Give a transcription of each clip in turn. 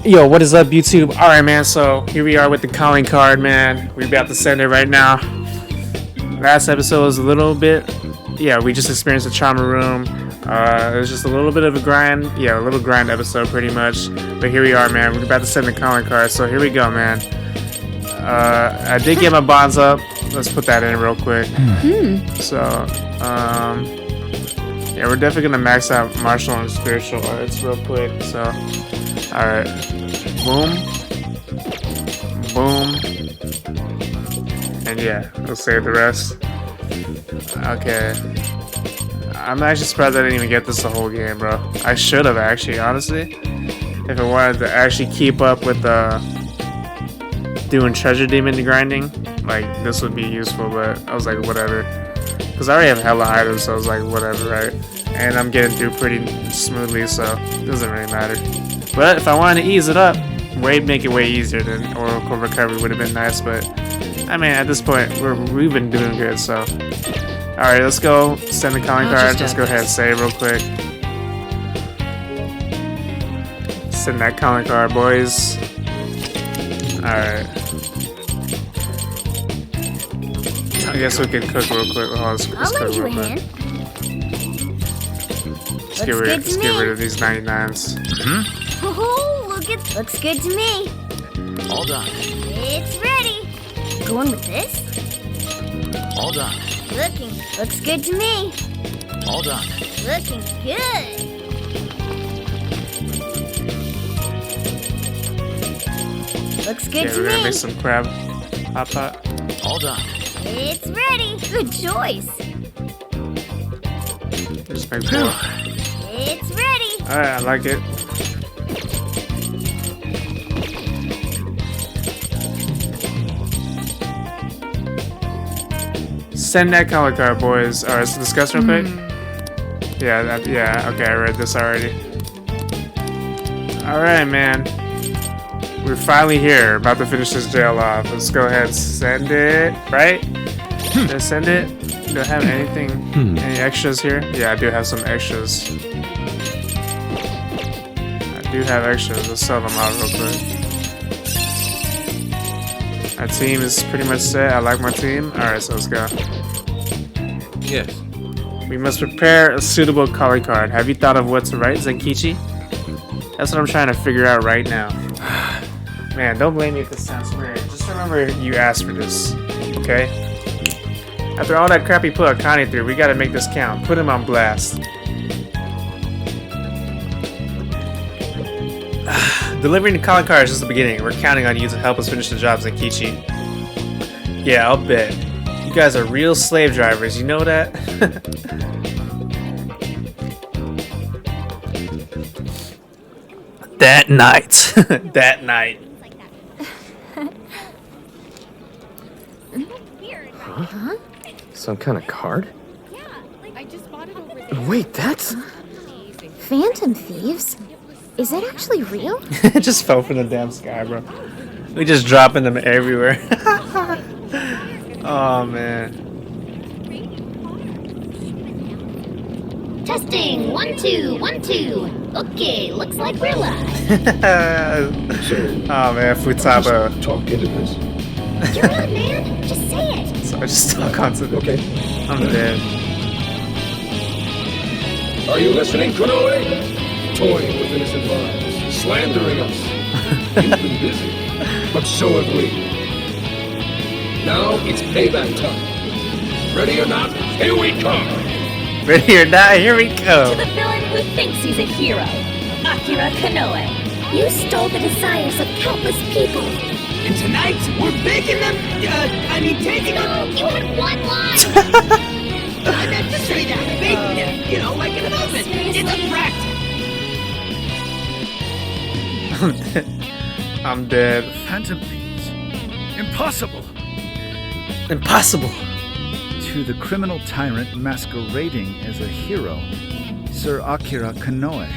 Yo, what is up, YouTube? Alright, man, so here we are with the calling card, man. We're about to send it right now. Last episode was a little bit... Yeah, we just experienced a trauma room. It was just a little bit of a grind. Yeah, a little grind episode, pretty much. But here we are, man. We're about to send the calling card, so here we go, man. I did get my bonds up. Let's put that in real quick. So, yeah, we're definitely gonna max out martial and spiritual arts real quick. So, alright. Boom. Boom. And yeah, we'll save the rest. Okay. I'm actually surprised I didn't even get this the whole game, bro. I should have, actually, honestly. If I wanted to actually keep up with doing treasure demon grinding, like, this would be useful, but I was like, whatever. Because I already have hella items, so I was like, whatever, right? And I'm getting through pretty smoothly, so it doesn't really matter. But if I wanted to ease it up, make it way easier, then Oracle Recovery would have been nice, but I mean, at this point, we've been doing good, so. Alright, let's go send the calling card. Let's go ahead and save real quick. Send that calling card, boys. Alright. I guess we can cook real quick. Oh, let's cook real quick. Let's get rid of these 99s. Oh, looks good to me. All done. It's ready. Going with this? All done. Looks good to me. All done. Looking good. Looks good to we're gonna me. make some crab hot pot. All done. It's ready. Good choice. Just make more. It's ready. Alright, I like it. Send that calling card, boys. Alright, let's discuss real quick. Yeah, okay, I read this already. Alright, man. We're finally here. About to finish this jail off. Let's go ahead and send it, right? Just send it. Do I have anything, any extras here? Yeah, I do have some extras. I do have extras. Let's sell them out real quick. Our team is pretty much set. I like my team. Alright, so let's go. Yes. We must prepare a suitable calling card. Have you thought of what to write, Zenkichi? That's what I'm trying to figure out right now. Man, don't blame me if this sounds weird. Just remember you asked for this, okay? After all that crap he put Akane through, we gotta make this count. Put him on blast. Delivering the calling card is just the beginning. We're counting on you to help us finish the job, Zenkichi. Yeah, I'll bet. You guys are real slave drivers, you know that? That night. That night. Huh? Some kind of card? Wait, that's... Phantom thieves? Is that actually real? It just fell from the damn sky, bro. We just dropping them everywhere. Oh, man. Testing. 1, 2, 1, 2. Okay, looks like we're live. Oh, man, Futaba. Talk into this. You're on, man. Just say it. So I just stuck onto the... Okay. I'm dead. Are you listening, Konoe? Toying with innocent lives, slandering us. You've been busy, but so have we. Now it's payback time. Ready or not, here we come. Ready or not, here we To go. the villain who thinks he's a hero, Akira Konoe. You stole the desires of countless people. And tonight, we're baking them, taking them. You had one line. I meant to say that, baking them, like in an oven. It's a fact. I'm dead. Phantom thieves. Impossible! Impossible. To the criminal tyrant masquerading as a hero, Sir Akira Konoe.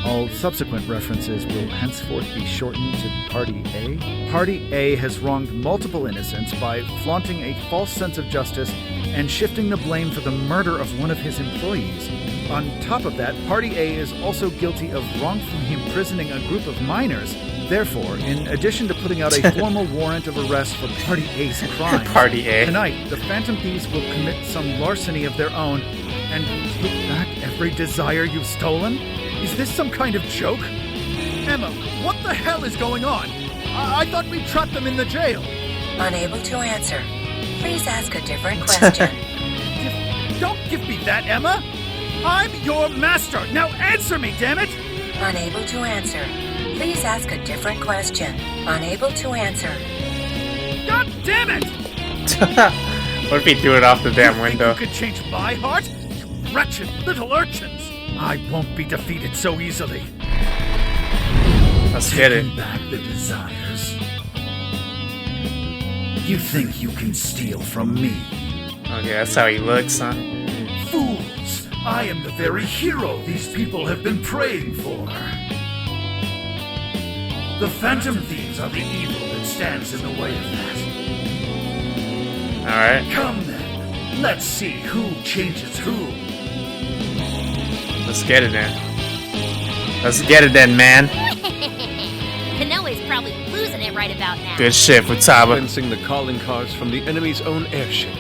All subsequent references will henceforth be shortened to Party A. Party A has wronged multiple innocents by flaunting a false sense of justice and shifting the blame for the murder of one of his employees. On top of that, Party A is also guilty of wrongfully imprisoning a group of minors. Therefore, in addition to putting out a formal warrant of arrest for Party A's crimes, Party A. tonight the Phantom Thieves will commit some larceny of their own and take back every desire you've stolen? Is this some kind of joke? Emma, what the hell is going on? I thought we trapped them in the jail. Unable to answer. Please ask a different question. Don't give me that, Emma! I'm your master! Now answer me, damn it! Unable to answer. Please ask a different question. Unable to answer. God damn it! What if he threw it off the damn You window? think you could change my heart? You wretched little urchins! I won't be defeated so easily. Let's get it. Taking back the desires. You think you can steal from me? Okay, that's how he looks, huh? Fools! I am the very hero these people have been praying for. The Phantom Thieves are the evil that stands in the way of that. Alright. Come then, let's see who changes who. Let's get it then. Let's get it then, man. Kanoe's probably losing it right about now. Good shit for Taba. Fencing the calling cards from the enemy's own airship.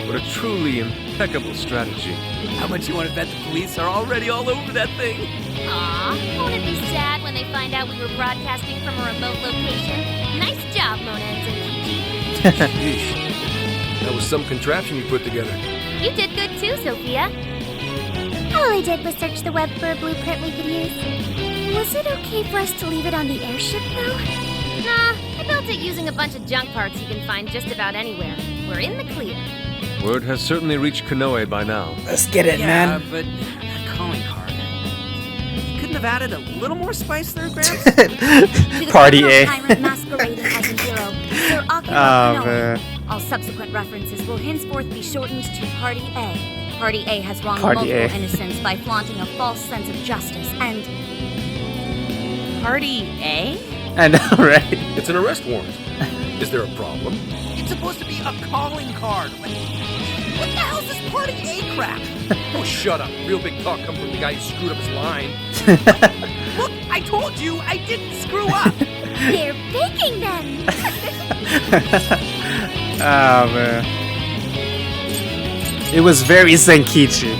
What a truly impeccable strategy. How much you want to bet the police are already all over that thing? Aw, won't it be sad when they find out we were broadcasting from a remote location? Nice job, Monens and Kichi. Yeesh. That was some contraption you put together. You did good too, Sophia. All I did was search the web for a blueprint we could use. Was it okay for us to leave it on the airship, though? Nah, I built it using a bunch of junk parts you can find just about anywhere. We're in the clear. Word has certainly reached Kanoe by now. Let's get it, Yeah, but that calling card. You couldn't have added a little more spice there, Gramps? To the Party criminal A. tyrant masquerading as a hero, Sir Akira Oh, Kanoe. man. All subsequent references will henceforth be shortened to Party A. Party A has wronged Party multiple A. innocents by flaunting a false sense of justice and... Party A? I know, right? It's an arrest warrant. Is there a problem? It's supposed to be a calling card. What the hell's this Party A crap? Oh, shut up. Real big talk come from the guy who screwed up his line. Look, I told you I didn't screw up. They're baking them! Oh, man. It was very Senkichi.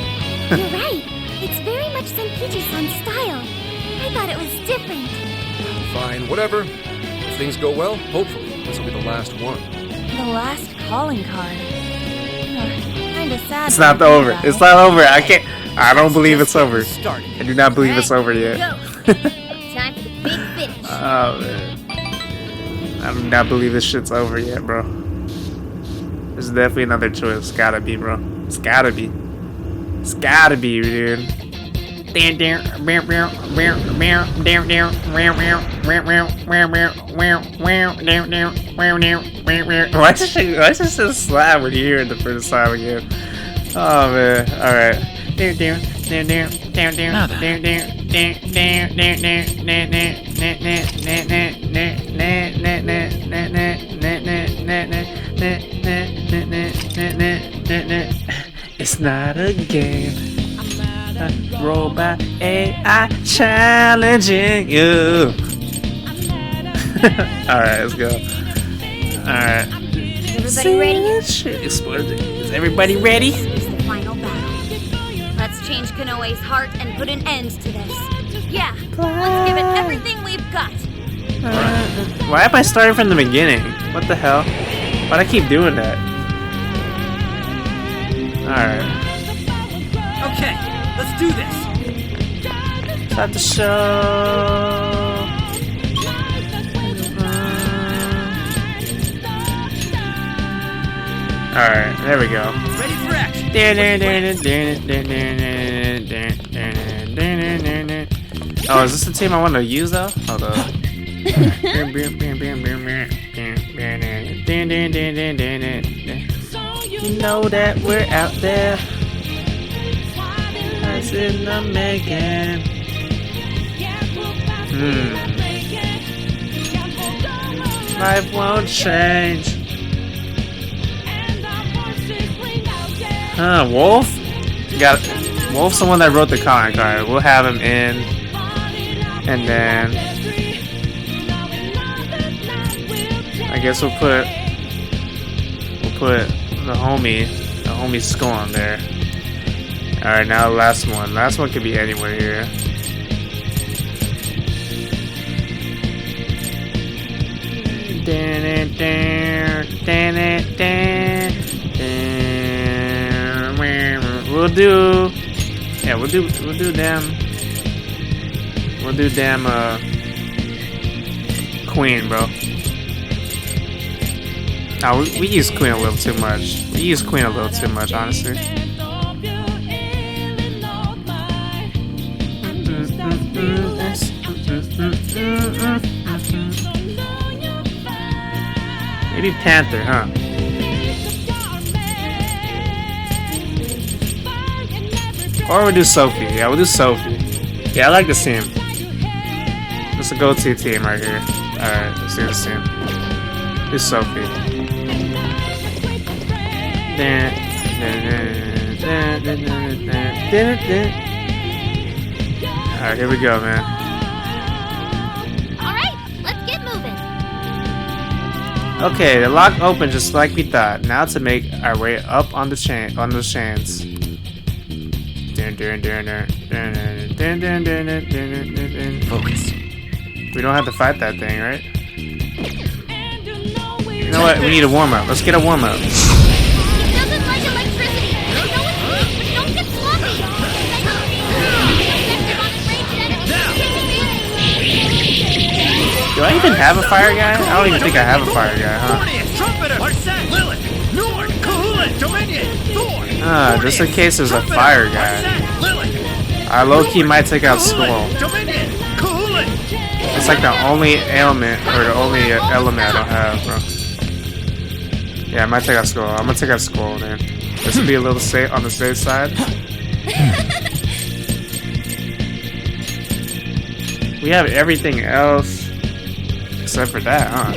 You're right. It's very much Senkichi-san style. I thought it was different. Fine, whatever. If things go well, hopefully this will be the last one. The last calling card. Kinda sad. It's not over. It's not over. I can't. I don't believe it's over. Started. I do not believe it's over yet. Go. Time for the big finish. Oh, man. I do not believe this shit's over yet, bro. There's definitely another choice. Gotta be, bro. It's gotta be. It's gotta be, dude. Why is this so slap when you hear it the first time again? Oh man, alright. It's not a game. A robot AI challenging you. Alright, let's go. Alright. Everybody ready? Is everybody ready? This is the final battle. Let's change Kanoe's heart and put an end to this. Yeah, let's give it everything we've got. Why am I starting from the beginning? What the hell? Why'd I keep doing that? Alright. Okay, let's do this. Start the show. Alright, there we go. Ready for action. Oh, is this the team I want to use though? Hold up. You know that we're out there. As in the making. Life won't change. Huh, Wolf? Wolf's the one that wrote the comic. Alright, we'll have him in. And then I guess we'll put the homie skull on there. Alright, now the last one. Last one could be anywhere here. We'll do damn Queen, bro. Nah, we use Queen a little too much. We use Queen a little too much, honestly. Maybe Panther, huh? Or we'll do Sophie. Yeah, we'll do Sophie. Yeah, I like this team. It's a go-to team right here. Alright, let's do this team. Do Sophie. Alright, here we go, man. Alright, let's get moving. Okay, the lock opened just like we thought. Now to make our way up on the chains. Focus. We don't have to fight that thing, right? You know what? We need a warm-up. Let's get a warm-up. It doesn't like electricity. I know it's weak, but don't get sloppy. Do I even have a fire guy? I don't even think I have a fire guy, huh? Just in case there's a fire guy. I low-key might take out Skull. It's like the only ailment, or the only element I don't have, bro. Yeah, I might take out Skull. I'm gonna take out Skull, man. This would be a little safe on the safe side. We have everything else except for that, huh?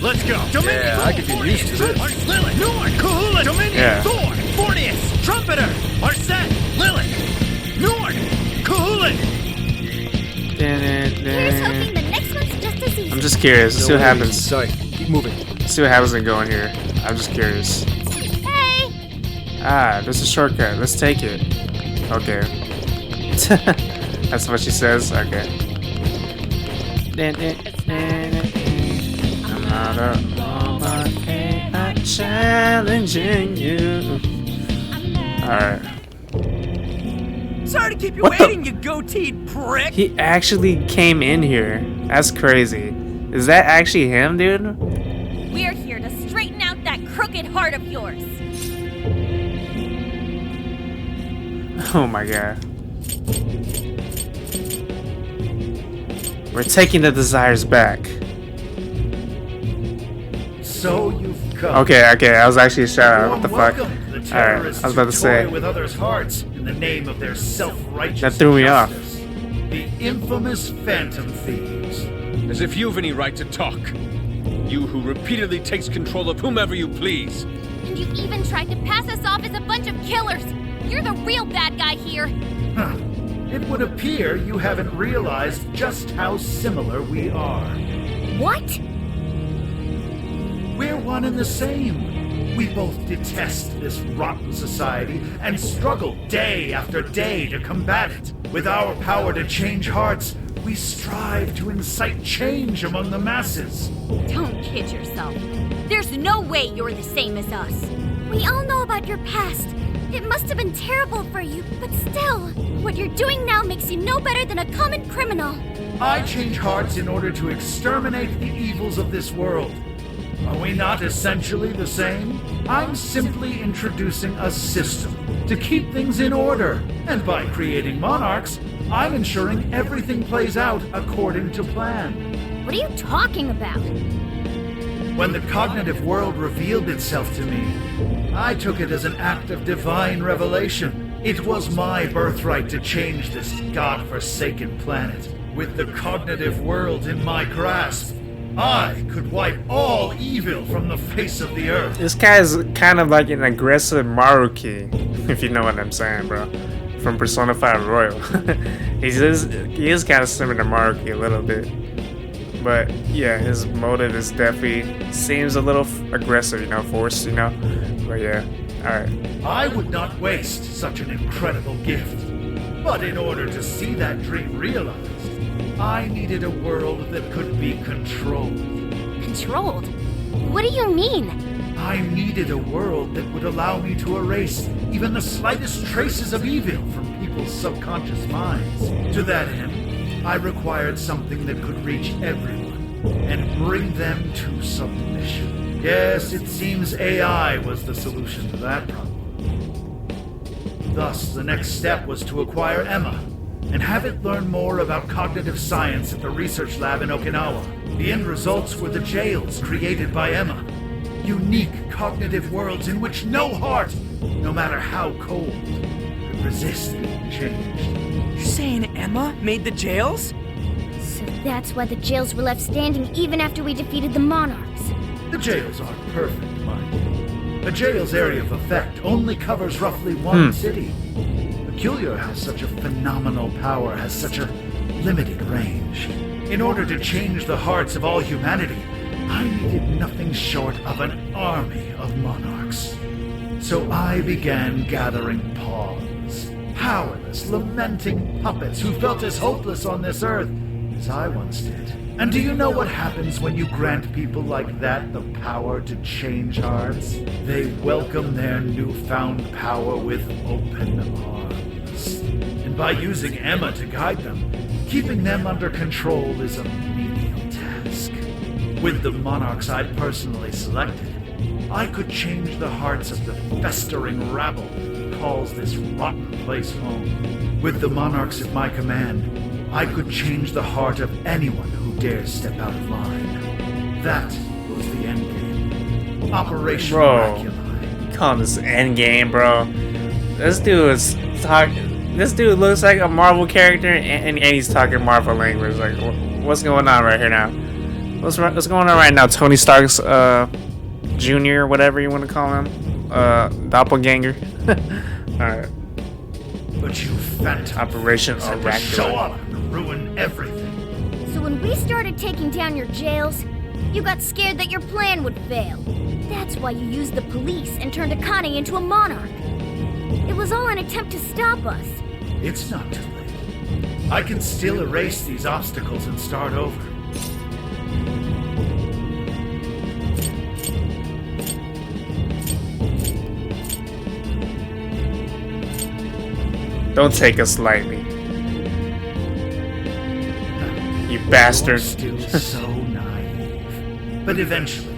Let's go. Yeah, I could get used to this. Yeah. Fornius, Trumpeter, Arsene, Lilith, Nord, Kahulin. Here's hoping the next one's just as easy. I'm just curious. Let's see what happens. Sorry, keep moving. See what happens in going here. I'm just curious. Hey! There's a shortcut. Let's take it. Okay. That's what she says? Okay. I'm not a robot, I'm challenging you. Alright. Sorry to keep you What waiting, you goateed prick. He actually came in here. That's crazy. Is that actually him, dude? We're here to straighten out that crooked heart of yours. Oh my god. We're taking the desires back. So you've come. Okay, I was actually shout out. What the fuck? Welcome to the Alright, terrorists I was about to who say. toy with others' hearts in the name of their self-righteous That threw me off. justice. The infamous Phantom Thieves. As if you've any right to talk. You who repeatedly takes control of whomever you please. And you even tried to pass us off as a bunch of killers. You're the real bad guy here. Huh. It would appear you haven't realized just how similar we are. What? We're one and the same. We both detest this rotten society and struggle day after day to combat it. With our power to change hearts, we strive to incite change among the masses. Don't kid yourself. There's no way you're the same as us. We all know about your past. It must have been terrible for you, but still, what you're doing now makes you no better than a common criminal. I change hearts in order to exterminate the evils of this world. Are we not essentially the same? I'm simply introducing a system to keep things in order, and by creating monarchs, I'm ensuring everything plays out according to plan. What are you talking about? When the cognitive world revealed itself to me, I took it as an act of divine revelation. It was my birthright to change this god-forsaken planet. With the cognitive world in my grasp, I could wipe all evil from the face of the earth. This guy is kind of like an aggressive Maruki, if you know what I'm saying, bro. From Persona 5 Royal. he is kind of similar to Maruki a little bit. But yeah, his motive is definitely seems a little aggressive, you know, forced, you know. But yeah, alright. I would not waste such an incredible gift. But in order to see that dream realized, I needed a world that could be controlled. Controlled? What do you mean? I needed a world that would allow me to erase even the slightest traces of evil from people's subconscious minds. To that end, I required something that could reach everyone and bring them to submission. Yes, it seems AI was the solution to that problem. Thus, the next step was to acquire Emma and have it learn more about cognitive science at the research lab in Okinawa. The end results were the jails created by Emma. Unique cognitive worlds in which no heart, no matter how cold, could resist being changed. You're saying Emma made the jails? So that's why the jails were left standing even after we defeated the Monarchs. The jails aren't perfect, mind you. A jail's area of effect only covers roughly one city. Peculiar has such a phenomenal power, has such a limited range. In order to change the hearts of all humanity, I needed nothing short of an army of monarchs. So I began gathering pawns, powerless, lamenting puppets who felt as hopeless on this earth as I once did. And do you know what happens when you grant people like that the power to change hearts? They welcome their newfound power with open arms. And by using Emma to guide them, keeping them under control is a menial task. With the monarchs I'd personally selected, I could change the hearts of the festering rabble who calls this rotten place home. With the monarchs at my command, I could change the heart of anyone who dares step out of line. That was the end game. Operation Dracula. You call this end game, bro? This dude is talking. This dude looks like a Marvel character, and he's talking Marvel language. Like, what's going on right here now? What's going on right now? Tony Stark's Junior, whatever you want to call him, doppelganger. All right. But you phantom Operation to show up and ruin everything. So when we started taking down your jails, you got scared that your plan would fail. That's why you used the police and turned Akane into a monarch. It was all an attempt to stop us. It's not too late. I can still erase these obstacles and start over. Don't take us lightly, you bastard. You're still so naive. But eventually,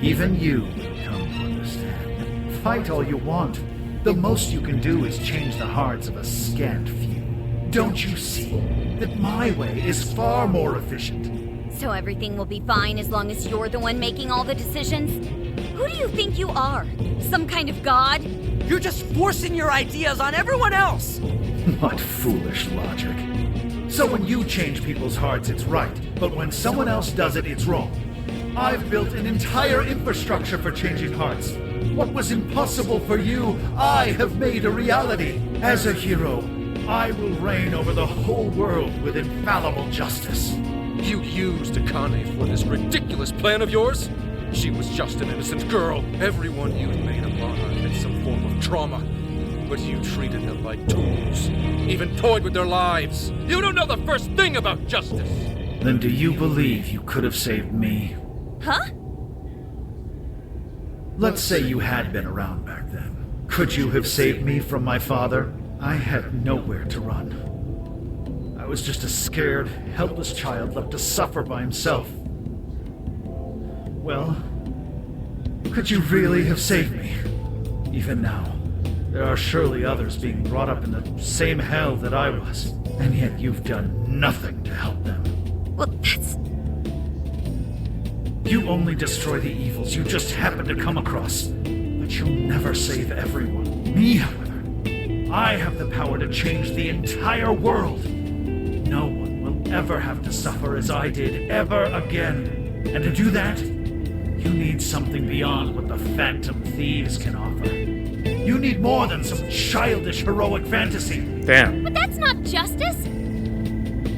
even you will come to understand. Fight all you want. The most you can do is change the hearts of a scant few. Don't you see that my way is far more efficient? So everything will be fine as long as you're the one making all the decisions? Who do you think you are? Some kind of god? You're just forcing your ideas on everyone else! What foolish logic. So when you change people's hearts, it's right. But when someone else does it, it's wrong. I've built an entire infrastructure for changing hearts. What was impossible for you, I have made a reality. As a hero, I will reign over the whole world with infallible justice. You used Akane for this ridiculous plan of yours? She was just an innocent girl. Everyone you made a monarch had some form of trauma. But you treated them like tools. Even toyed with their lives. You don't know the first thing about justice. Then do you believe you could have saved me? Huh? Let's say you had been around back then. Could you have saved me from my father? I had nowhere to run. I was just a scared, helpless child left to suffer by himself. Well, could you really have saved me? Even now, there are surely others being brought up in the same hell that I was, and yet you've done nothing to help them. Well, that's... You only destroy the evils you just happen to come across, but you'll never save everyone. Me, however, I have the power to change the entire world. No one will ever have to suffer as I did ever again. And to do that, you need something beyond what the Phantom Thieves can offer. You need more than some childish heroic fantasy. Damn. But that's not justice.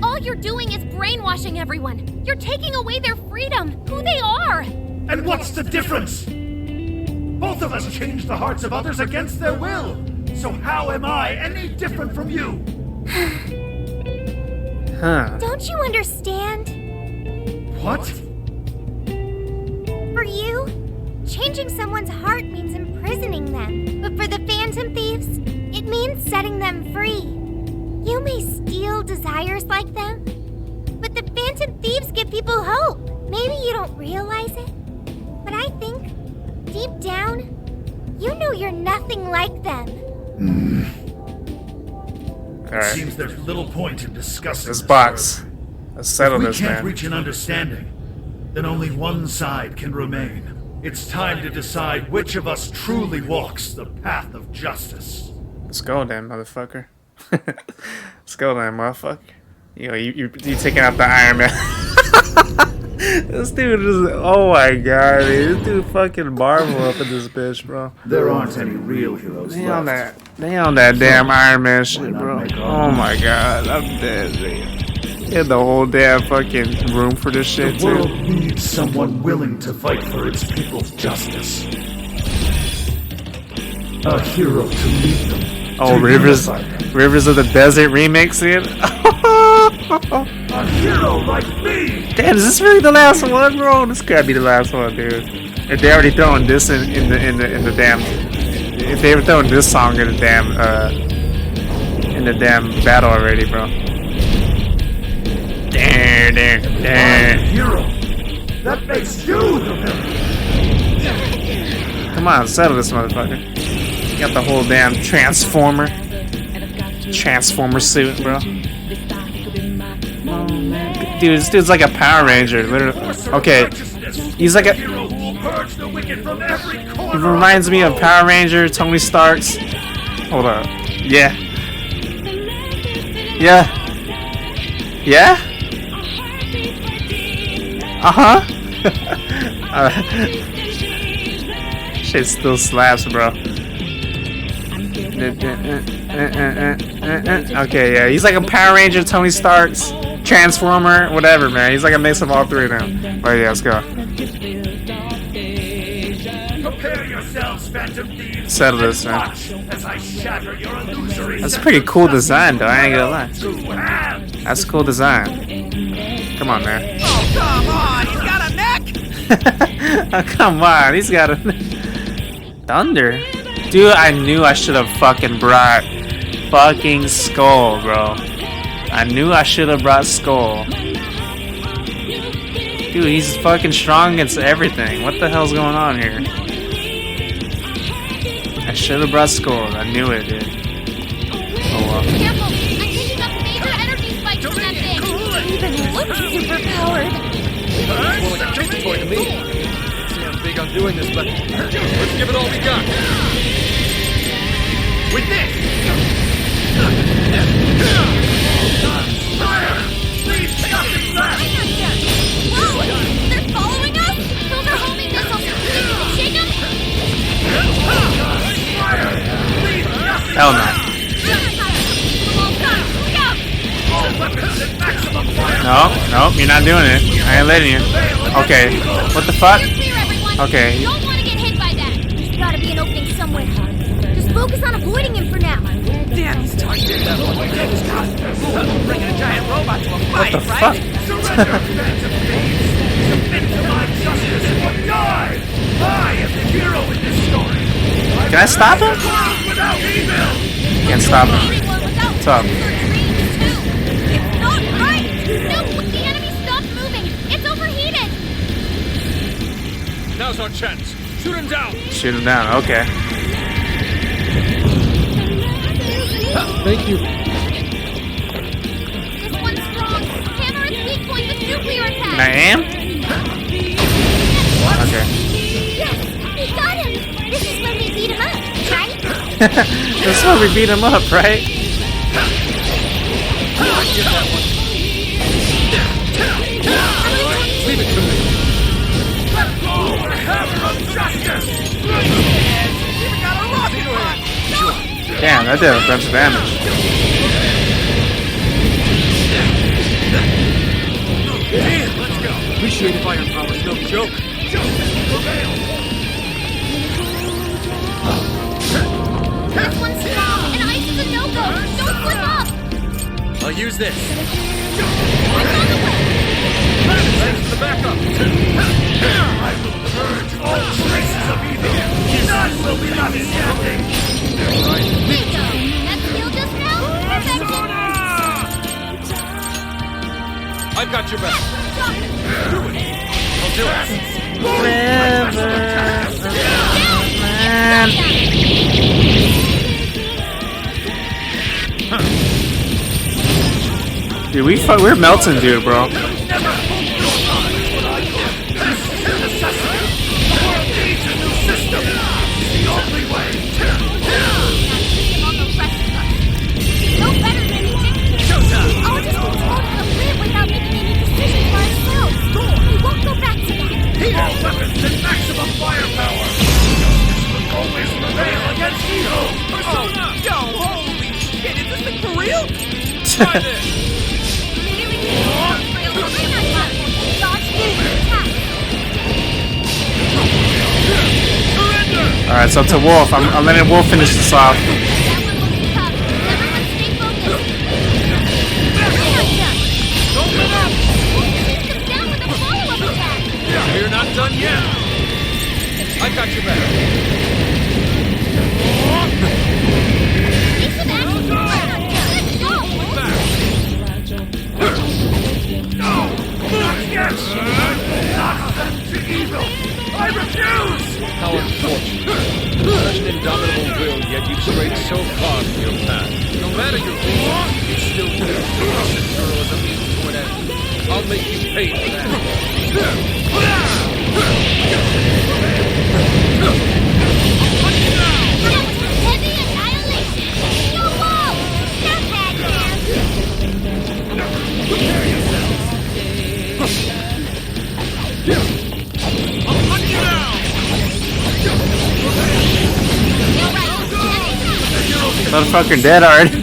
All you're doing is brainwashing everyone. You're taking away their freedom, who they are. And what's the difference? Both of us change the hearts of others against their will. So how am I any different from you? Huh. Don't you understand? What? For you, changing someone's heart means imprisoning them. But for the Phantom Thieves, it means setting them free. You may steal desires like them, but the Phantom Thieves give people hope. Maybe you don't realize it, but I think, deep down, you know you're nothing like them. Alright. Seems there's little point in discussing This box. Let's settle If we this, can't man. reach an understanding, then only one side can remain. It's time to decide which of us truly walks the path of justice. Let's go then, motherfucker. Let's go then, motherfucker. You know, you taking out the Iron Man. This dude is, oh my god, this dude fucking Marvel up in this bitch, bro. There aren't any real heroes They on left. that, they on that damn Iron Man shit, bro. Oh my god, I'm dead, dude. Get the whole damn fucking room for this shit, The world too. needs someone willing to fight for its people's justice. A hero to lead them. Oh, to Rivers, unify them. Rivers of the Desert remix, dude. A hero like me! Damn, is this really the last one, bro? This gotta be the last one, dude. If they already throwing this in the damn, if they were throwing this song in the damn battle already, bro. Damn. Hero. That makes you the villain. Come on, settle this motherfucker. You got the whole damn transformer suit, bro. Dude, this dude's like a Power Ranger, literally. Okay, he's like a. He reminds me of Power Ranger, Tony Stark's. Hold up. Yeah. Shit still slaps, bro. Okay, yeah, he's like a Power Ranger, Tony Stark's, Transformer, whatever, man. He's like a mix of all three now. Oh yeah, let's go. Prepare yourselves, Phantom Thieves. Settle this, man. Watch as I shatter your illusory That's a pretty cool design, though. I ain't gonna lie. two hands. That's a cool design. Come on, man. Oh, come on! He's got a neck! Oh, come on, he's got a thunder. Dude, I knew I should have fucking brought fucking Skull, bro. I knew I should have brought Skull. Dude, he's fucking strong against everything. What the hell's going on here? I should have brought Skull. I knew it, dude. Oh well. Careful! I'm picking up major energy spikes from that thing! Even looks superpowered. More like a drinking toy to me. See, I'm big on doing this, but let's give it all we got. With this! Please stop this blast. Whoa! They're following us? Those are homing missiles! Think you can shake them? Hell no. No, you're not doing it. I ain't letting you. Okay. What the fuck? Clear, everyone! Okay. Don't want to get hit by that! There's gotta be an opening somewhere. Just focus on avoiding him for now. Damn, he's talking to that one. Bringing a giant robot to a What fight, the right? fuck? Surrender, Phantom Thieves. Submit to my justice or die. I am the hero in this story. Can I stop him? Without evil. Can't stop him. Anyone without What's up? your dreams, too! It's not right! No, the enemy stopped moving! It's overheated! Now's our chance. Shoot him down. Shoot him down. Okay. Thank you. This one's strong! Hammer its weak point with nuclear attack! And I am? Okay. Yes, we got him. This is when we beat him up, right? That's why we beat him up, right? that did a bunch of damage. Damn, let's go. Appreciate firepower's no joke. This one's strong, and ice is a no-go. Don't slip up. I'll use this. It's on the way. Thanks for the backup. I will purge all traces of evil. None will be left standing. Bingo. That skill just now? Perfection. I've got your back. Do it. I'll do Dude, we're melting, dude, bro. No better than he did. I'll just be told how to live without making any decisions for ourselves. We won't go back to that. More weapons and maximum firepower. Always prevail against evil. Yo, holy shit, is this thing for real? Try this. Alright, so to Wolf. I'm letting Wolf finish this off. Don't let up. We're not done yet. I got your back. I refuse! How unfortunate. Such an indomitable will, yet you've strayed so far from your path. No matter your reason, it's still good. Innocent girl is a means to an end. I'll make you pay for that. Heavy annihilation! Yo, whoa! Not bad, Motherfucker dead already.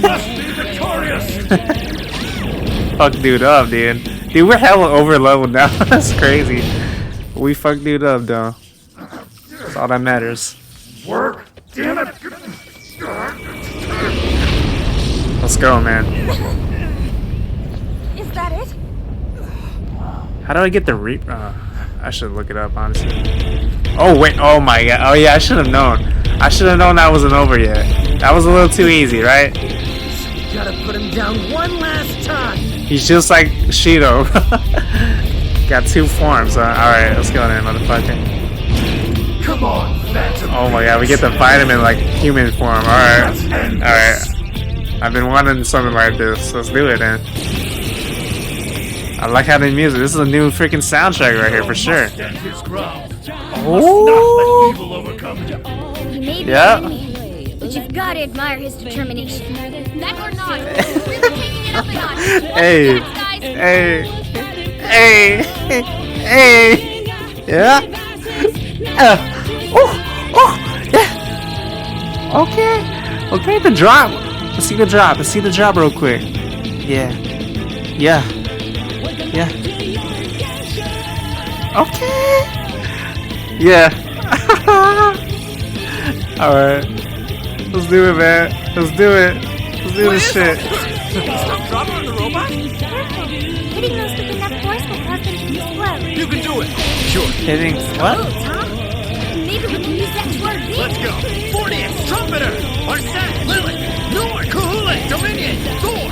Fuck dude up, dude. Dude, we're hella over leveled now. That's crazy. We fuck dude up, though. That's all that matters. Work? Damn it! Let's go, man. Is that it? How do I get the I should look it up, honestly. Oh, wait. Oh, my God. Oh, yeah, I should have known. I should have known that wasn't over yet. That was a little too easy, right? Gotta put him down one last time. He's just like Shido. Got two forms. Alright, let's go then, motherfucker. Come on, Phantom. Oh my God, we get the vitamin like human form. Alright. Alright. I've been wanting something like this. Let's do it then. I like how the music. This is a new freaking soundtrack right here for sure. Oh! He may be Yeah. an enemy, but you've got to admire his determination. That or not. Really taking it up a notch. Hey. What's next, guys? Hey. Hey. Hey. Yeah. Oh. Yeah. Okay. Okay, the drop. Let's see the drop. Let's see the drop real quick. Yeah. Yeah. Yeah. Okay. Yeah. Alright. Let's do it, man. Let's do it. Let's do this shit. Stop dropping the robot? Hitting those with enough force will cause them to explode. You can do it. Sure. Hitting what? Tom, maybe we can use that to our advantage. Let's go! Fortius, Trumpeter, Arsat, Lilith, Nord, Kahula, Dominion, Thor!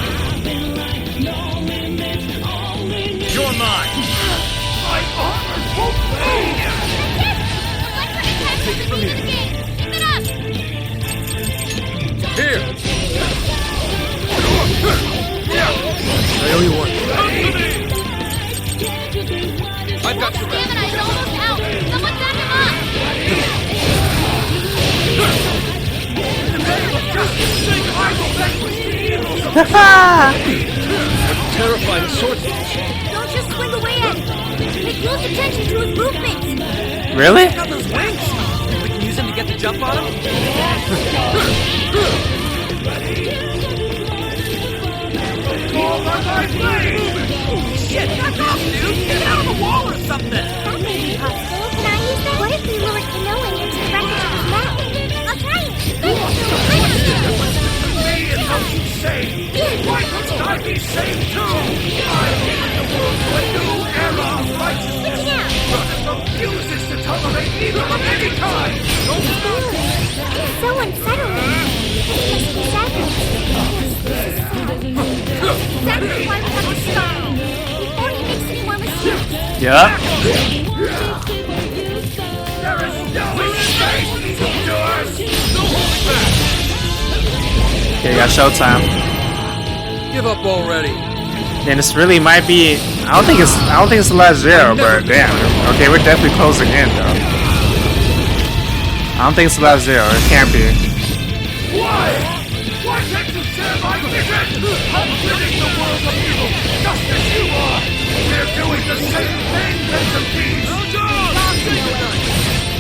You're mine! My armor won't fade! Take it from here. Keep it up! Here. I owe you one. I've got your back. Stamina is almost out. Someone back him Terrifying swordfish. Don't just swing away at him. Pay close attention to his movements. Really? Check out those wings. We can use them to get the jump on him. thy blade! Shit, back off, dude! Get out of the wall or something! That may be possible. Can I use that? What if we lured Kanoe into the wreckage of his mouth? I'll try it. Don't you say? Why couldn't I be saved too? I've given the world a new era of righteousness. But it refuses to tolerate evil of any kind. It's so unsettling. Exactly why we have to stop him. Before he makes any more mistakes. Yeah. There is no escape to us. No holding back. Okay, got showtime. Give up already. And this really might be. I don't think it's the last zero, but damn. Okay, we're definitely closing in though. I don't think it's the last zero. It can't be. Why? Why can't you share my vision? I'm ridding the world of evil, just as you are. We're doing the same thing, Phantom Thieves.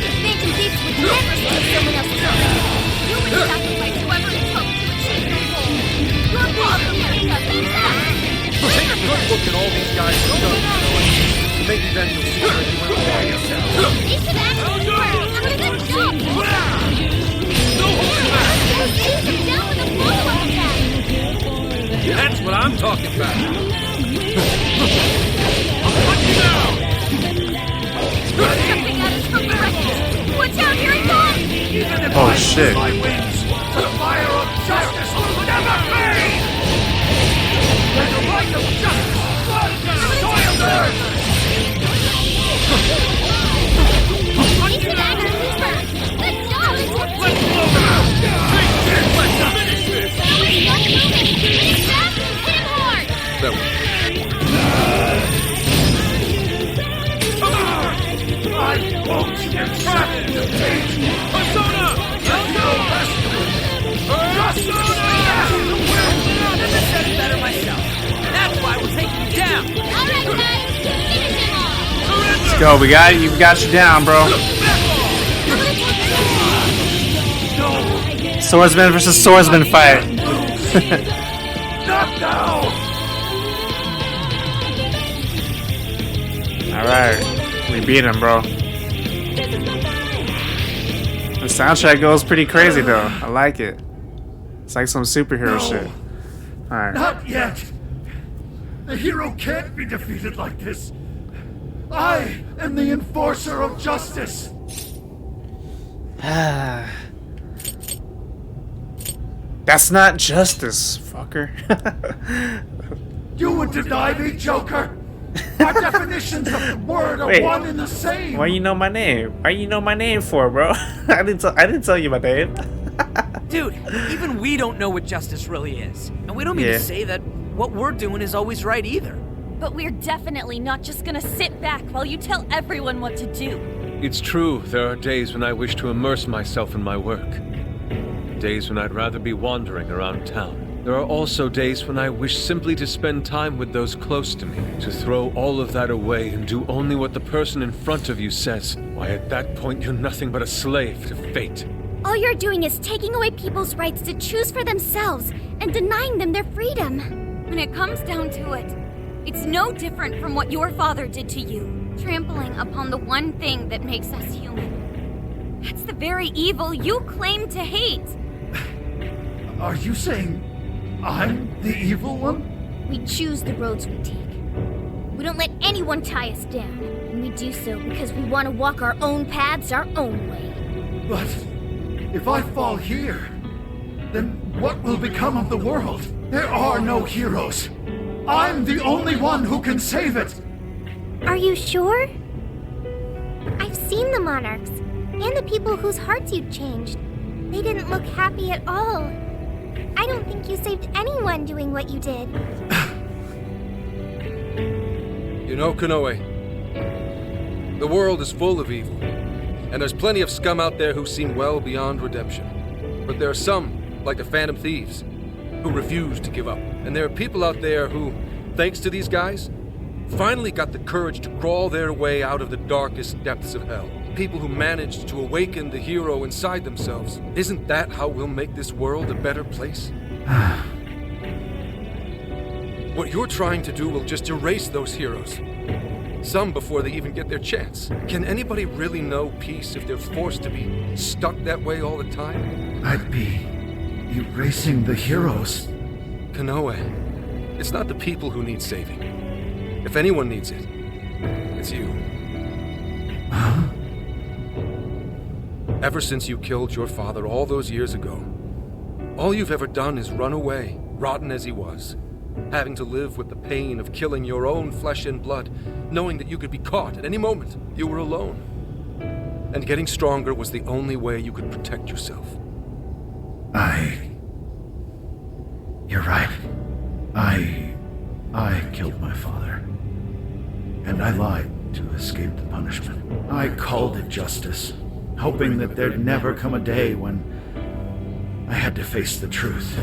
Phantom Thieves would never steal someone else's property. You would sacrifice whoever it took to achieve your goal. Your father would have done that. Take a good look at all these guys who done this. Maybe then you'll see where you went by yourself. You should ask me first. I'm a good job. No holding back. Shoot him down with a follow-up attack. That's what I'm talking about. Something out is from the wreckage. Watch out, here it comes. Oh shit. My wings, the fire of justice will never fade. When the light of justice floods the soiled earth. He's an actor. Good job. Let's blow them out. Take this. Let's finish this. Hit him fast and hit him hard. That way. I won't get trapped in the cage. Persona! I said it better myself. That's why we're taking you down. All right, guys. Finish him off. Let's go. We got you down, bro. Swordsman versus swordsman fight. Not now. All right. We beat him, bro. The soundtrack goes pretty crazy, though. I like it. It's like some superhero shit. Alright. Not yet. The hero can't be defeated like this. I am the enforcer of justice. That's not justice, fucker. You would deny me, Joker? Our definitions of the word are Wait. one and the same. Why you know my name? Why you know my name for, bro? I didn't tell you my name. Dude, even we don't know what justice really is. And we don't mean Yeah. to say that what we're doing is always right either. But we're definitely not just gonna sit back while you tell everyone what to do. It's true, there are days when I wish to immerse myself in my work. Days when I'd rather be wandering around town. There are also days when I wish simply to spend time with those close to me, to throw all of that away and do only what the person in front of you says. Why, at that point, you're nothing but a slave to fate. All you're doing is taking away people's rights to choose for themselves and denying them their freedom. When it comes down to it, it's no different from what your father did to you, trampling upon the one thing that makes us human. That's the very evil you claim to hate. Are you saying I'm the evil one? We choose the roads we take. We don't let anyone tie us down. And we do so because we want to walk our own paths our own way. But if I fall here, then what will become of the world? There are no heroes. I'm the only one who can save it. Are you sure? I've seen the monarchs and the people whose hearts you changed. They didn't look happy at all. I don't think you saved anyone doing what you did. You know, Kanoe, the world is full of evil, and there's plenty of scum out there who seem well beyond redemption. But there are some, like the Phantom Thieves, who refuse to give up. And there are people out there who, thanks to these guys, finally got the courage to crawl their way out of the darkest depths of hell. People who managed to awaken the hero inside themselves. Isn't that how we'll make this world a better place? What you're trying to do will just erase those heroes. Some before they even get their chance. Can anybody really know peace if they're forced to be stuck that way all the time? I'd be erasing the heroes. Kanoe, it's not the people who need saving. If anyone needs it, it's you. Huh? Ever since you killed your father all those years ago, all you've ever done is run away, rotten as he was, having to live with the pain of killing your own flesh and blood, knowing that you could be caught at any moment. You were alone. And getting stronger was the only way you could protect yourself. You're right. I killed my father. And I lied to escape the punishment. I called it justice, hoping that there'd never come a day when I had to face the truth.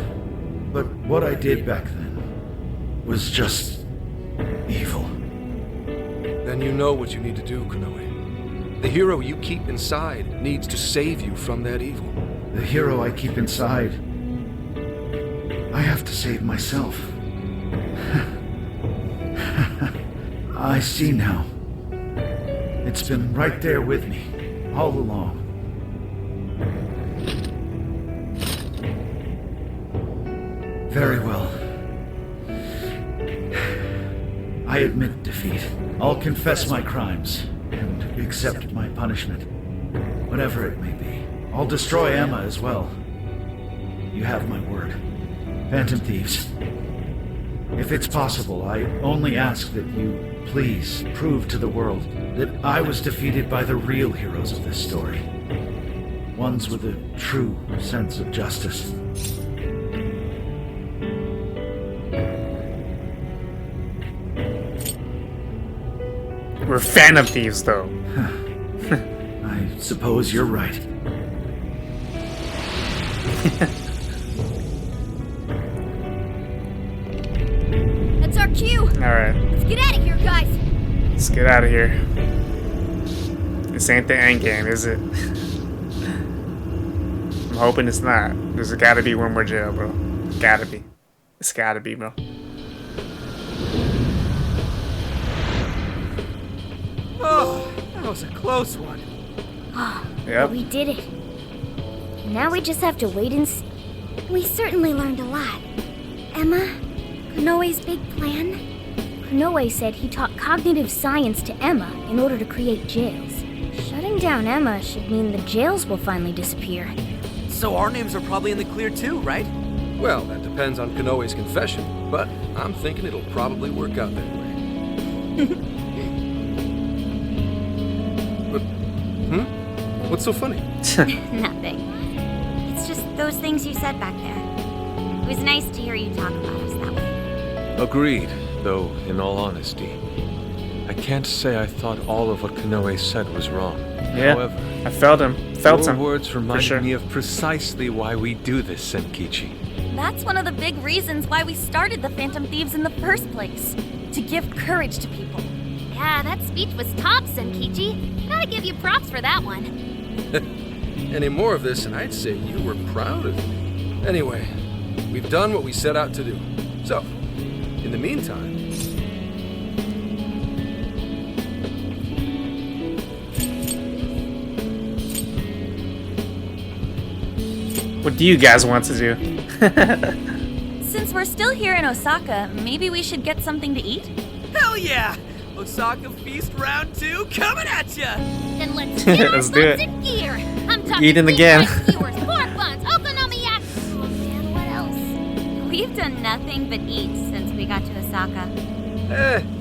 But what I did back then was just evil. Then you know what you need to do, Kanoe. The hero you keep inside needs to save you from that evil. The hero I keep inside, I have to save myself. I see now. It's been right there with me, all along. Very well. I admit defeat. I'll confess my crimes and accept my punishment, whatever it may be. I'll destroy Emma as well. You have my word. Phantom Thieves. If it's possible, I only ask that you please prove to the world that I was defeated by the real heroes of this story. Ones with a true sense of justice. We're Phantom Thieves, though. I suppose you're right. That's our cue. Alright, Let's get out of here, guys. let's get out of here. This ain't the end game, is it? I'm hoping it's not. There's gotta be one more jail, bro. Gotta be. It's gotta be, bro. Oh, that was a close one. Yep. But we did it. Now we just have to wait and see. We certainly learned a lot. Emma, Kanoe's big plan? Kanoe said he taught cognitive science to Emma in order to create jails. Shutting down Emma should mean the jails will finally disappear. So our names are probably in the clear too, right? Well, that depends on Kanoe's confession, but I'm thinking it'll probably work out that way. What's so funny? Nothing. It's just those things you said back there. It was nice to hear you talk about us that way. Agreed, though, in all honesty, I can't say I thought all of what Kanoe said was wrong. Yeah, However, I felt him. Felt your him. words reminded sure. me of precisely why we do this, Senkichi. That's one of the big reasons why we started the Phantom Thieves in the first place. To give courage to people. Yeah, that speech was top, Senkichi. Gotta give you props for that one. Any more of this, and I'd say you were proud of me. Anyway, we've done what we set out to do. So, in the meantime... What do you guys want to do? Since we're still here in Osaka, maybe we should get something to eat? Hell yeah! Osaka Feast Round 2 coming at ya! Then let's get our Let's butts do it. in gear. I'm talking Eating deep again. fried skewers, pork buns, okonomiyaki. Oh man, what else? We've done nothing but eat since we got to Osaka.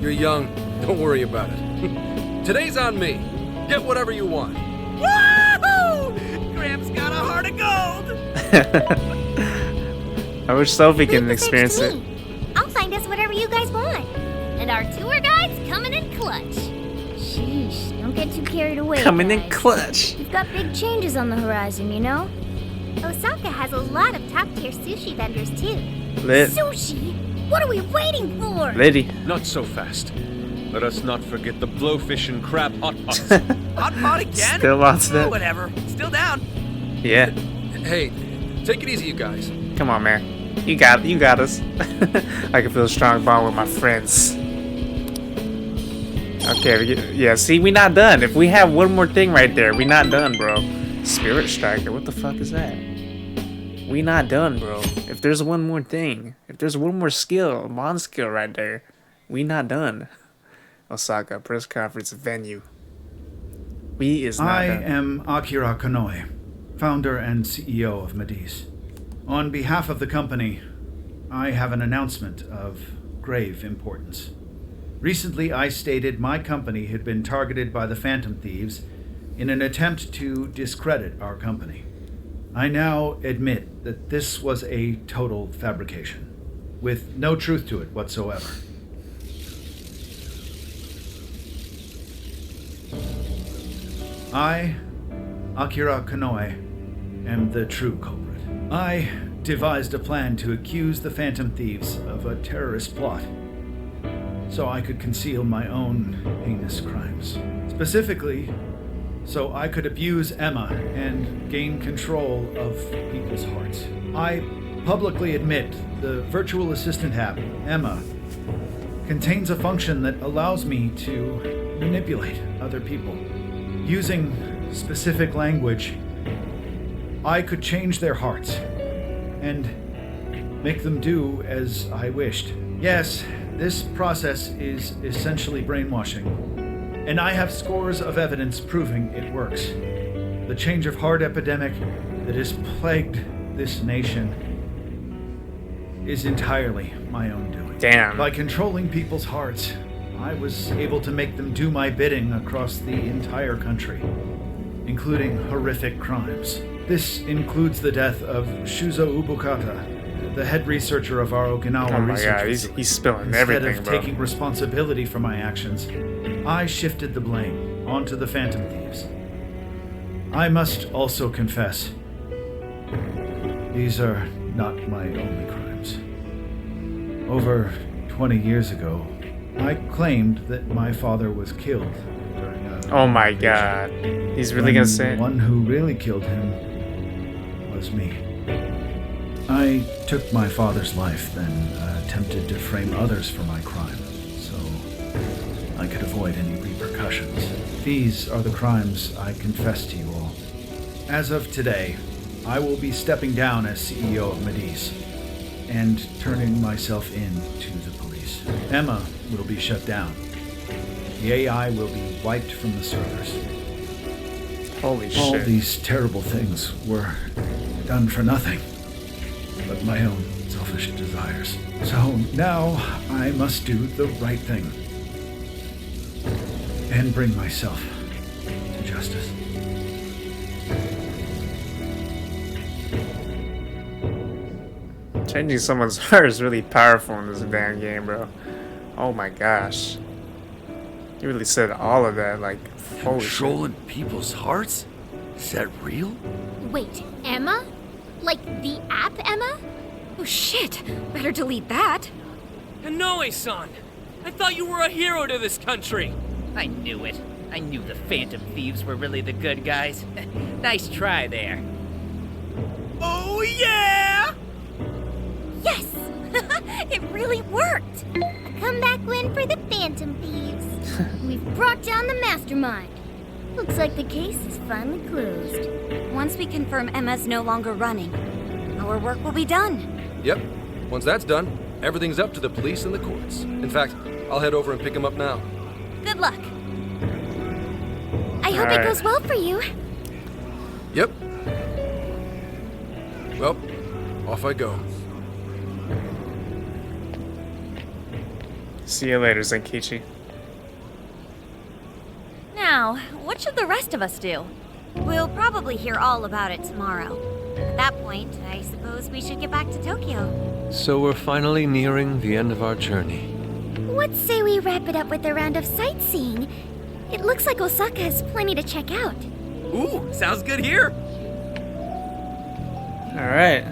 You're young. Don't worry about it. Today's on me. Get whatever you want. Woohoo! Gramps got a heart of gold! I wish Sophie can Leave the experience fish to it. me. I'll find us whatever you guys want. And our tour guide's coming in clutch. Sheesh, don't get too carried away. Coming in guys. clutch. We've got big changes on the horizon, you know? Osaka has a lot of top-tier sushi vendors, too. Lit. Sushi? What are we waiting for? Lady. Not so fast. Let us not forget the blowfish and crab hot pots. Hot pot again? Still wants that. Whatever. Still down. Yeah. Hey, take it easy, you guys. Come on, man. You got us. I can feel a strong bond with my friends. Okay, yeah, see, we not done. If we have one more thing right there, we not done, bro. Spirit Striker, what the fuck is that? We not done, bro. If there's one more thing, if there's one more skill, mon skill right there, we not done. Osaka, press conference venue. We is not done. I am Akira Kanoe, founder and CEO of Mediz. On behalf of the company, I have an announcement of grave importance. Recently, I stated my company had been targeted by the Phantom Thieves in an attempt to discredit our company. I now admit that this was a total fabrication, with no truth to it whatsoever. I, Akira Kanoe, am the true culprit. I devised a plan to accuse the Phantom Thieves of a terrorist plot, so I could conceal my own heinous crimes. Specifically, so I could abuse Emma and gain control of people's hearts. I publicly admit the virtual assistant app, Emma, contains a function that allows me to manipulate other people. Using specific language, I could change their hearts and make them do as I wished. Yes, this process is essentially brainwashing, and I have scores of evidence proving it works. The change of heart epidemic that has plagued this nation is entirely my own doing. Damn. By controlling people's hearts, I was able to make them do my bidding across the entire country, including horrific crimes. This includes the death of Shuzo Ubukata, the head researcher of our Okinawa Oh my research god, facility. he's spilling Instead everything, of bro. taking responsibility for my actions, I shifted the blame onto the Phantom Thieves. I must also confess, these are not my only crimes. Over 20 years ago, I claimed that my father was killed during a... Oh my god. He's really gonna say it? The one who really killed him was me. I took my father's life, then attempted to frame others for my crime, so I could avoid any repercussions. These are the crimes I confess to you all. As of today, I will be stepping down as CEO of Mediz and turning myself in to the police. Emma will be shut down. The AI will be wiped from the servers. Holy All shit. these terrible things were done for nothing but my own selfish desires. So now I must do the right thing and bring myself to justice. Changing someone's heart is really powerful in this damn game, bro. Oh my gosh. You really said all of that, like, holy shit. Controlling people's hearts? Is that real? Wait, Emma? Like the app Emma? Oh shit, better delete that. Kanoe-san! I thought you were a hero to this country! I knew it. I knew the Phantom Thieves were really the good guys. Nice try there. Oh yeah! Yes! It really worked! A comeback win for the Phantom Thieves. We've brought down the mastermind. Looks like the case is finally closed. Once we confirm Emma's no longer running, our work will be done. Yep. Once that's done, everything's up to the police and the courts. In fact, I'll head over and pick him up now. Good luck. I hope it goes well for you. Yep. Well, off I go. See you later, Zenkichi. Now, what should the rest of us do? We'll probably hear all about it tomorrow. At that point, I suppose we should get back to Tokyo. So we're finally nearing the end of our journey. What say we wrap it up with a round of sightseeing? It looks like Osaka has plenty to check out. Ooh, sounds good here! Alright.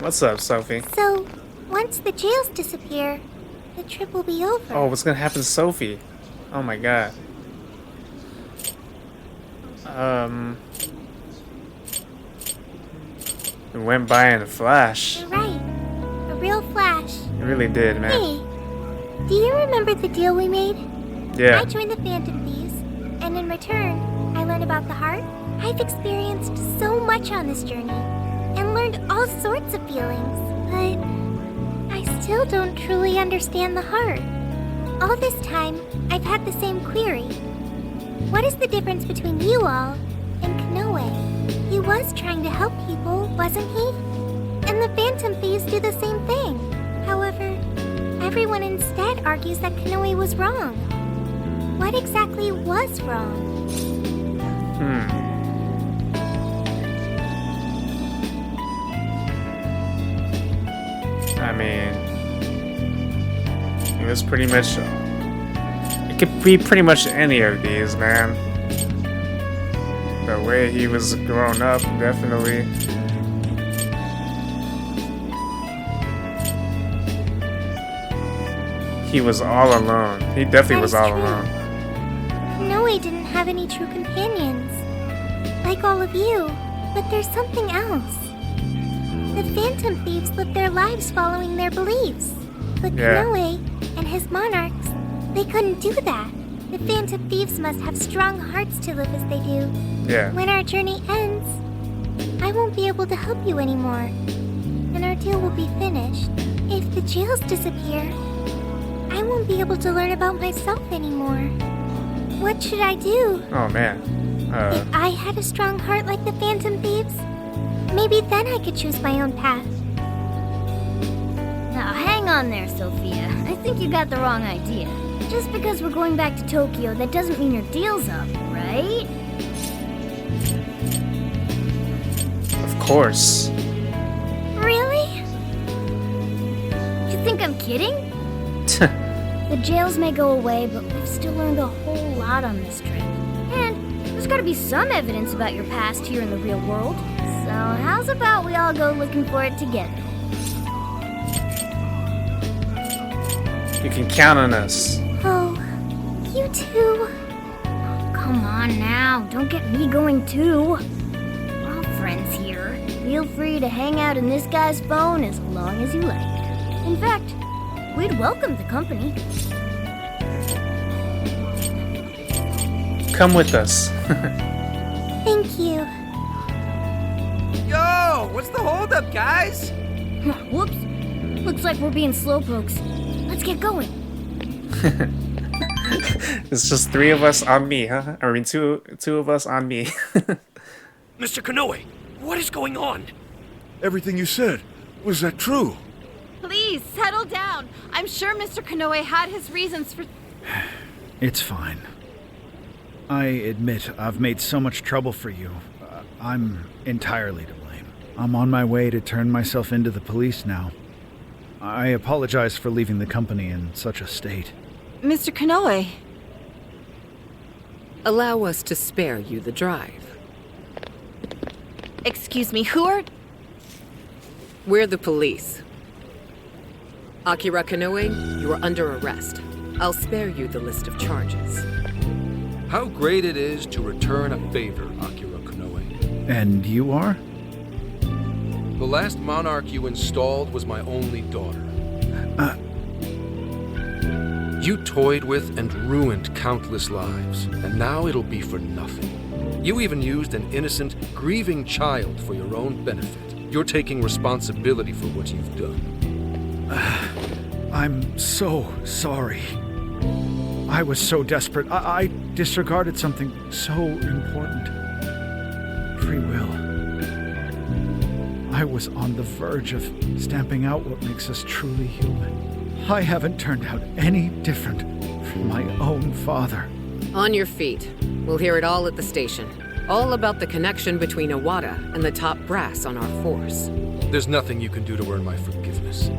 What's up, Sophie? So, once the jails disappear, the trip will be over. Oh, what's gonna happen to Sophie? Oh my god. It went by in a flash. You're right. A real flash. It really did, man. Hey, do you remember the deal we made? Yeah. I joined the Phantom Thieves, and in return, I learned about the heart. I've experienced so much on this journey, and learned all sorts of feelings, but I still don't truly understand the heart. All this time, I've had the same query. What is the difference between you all and Kanoe? He was trying to help people, wasn't he? And the Phantom Thieves do the same thing. However, everyone instead argues that Kanoe was wrong. What exactly was wrong? I mean, it was pretty much. It could be pretty much any of these, man. The way he was grown up, definitely. He was all alone. He definitely was all alone. Kanoe didn't have any true companions. Like all of you, but there's something else. The Phantom Thieves lived their lives following their beliefs. But Kanoe and his monarchs, they couldn't do that. The Phantom Thieves must have strong hearts to live as they do. Yeah. When our journey ends, I won't be able to help you anymore. And our deal will be finished. If the jails disappear, I won't be able to learn about myself anymore. What should I do? Oh, man. If I had a strong heart like the Phantom Thieves, maybe then I could choose my own path. Now, hang on there, Sophia. I think you got the wrong idea. Just because we're going back to Tokyo, that doesn't mean your deal's up, right? Of course. Really? You think I'm kidding? The jails may go away, but we've still learned a whole lot on this trip. And there's gotta be some evidence about your past here in the real world. So how's about we all go looking for it together? You can count on us. Oh, you too? Oh, come on now, don't get me going too. We're all friends here. Feel free to hang out in this guy's phone as long as you like. In fact, we'd welcome the company. Come with us. Thank you. Yo, what's the holdup, guys? Whoops. Looks like we're being slowpokes. Let's get going. It's just 3 of us on me, huh? I mean, two of us on me. Mr. Kanoe, what is going on? Everything you said, was that true? Please, settle down. I'm sure Mr. Kanoe had his reasons for... It's fine. I admit I've made so much trouble for you. I'm entirely to blame. I'm on my way to turn myself into the police now. I apologize for leaving the company in such a state. Mr. Kanoe. Allow us to spare you the drive. Excuse me, who are... We're the police. Akira Kanoe, you are under arrest. I'll spare you the list of charges. How great it is to return a favor, Akira Kanoe. And you are? The last monarch you installed was my only daughter. You toyed with and ruined countless lives, and now it'll be for nothing. You even used an innocent, grieving child for your own benefit. You're taking responsibility for what you've done. I'm so sorry. I was so desperate. I disregarded something so important. Free will. I was on the verge of stamping out what makes us truly human. I haven't turned out any different from my own father. On your feet. We'll hear it all at the station. All about the connection between Iwata and the top brass on our force. There's nothing you can do to earn my forgiveness.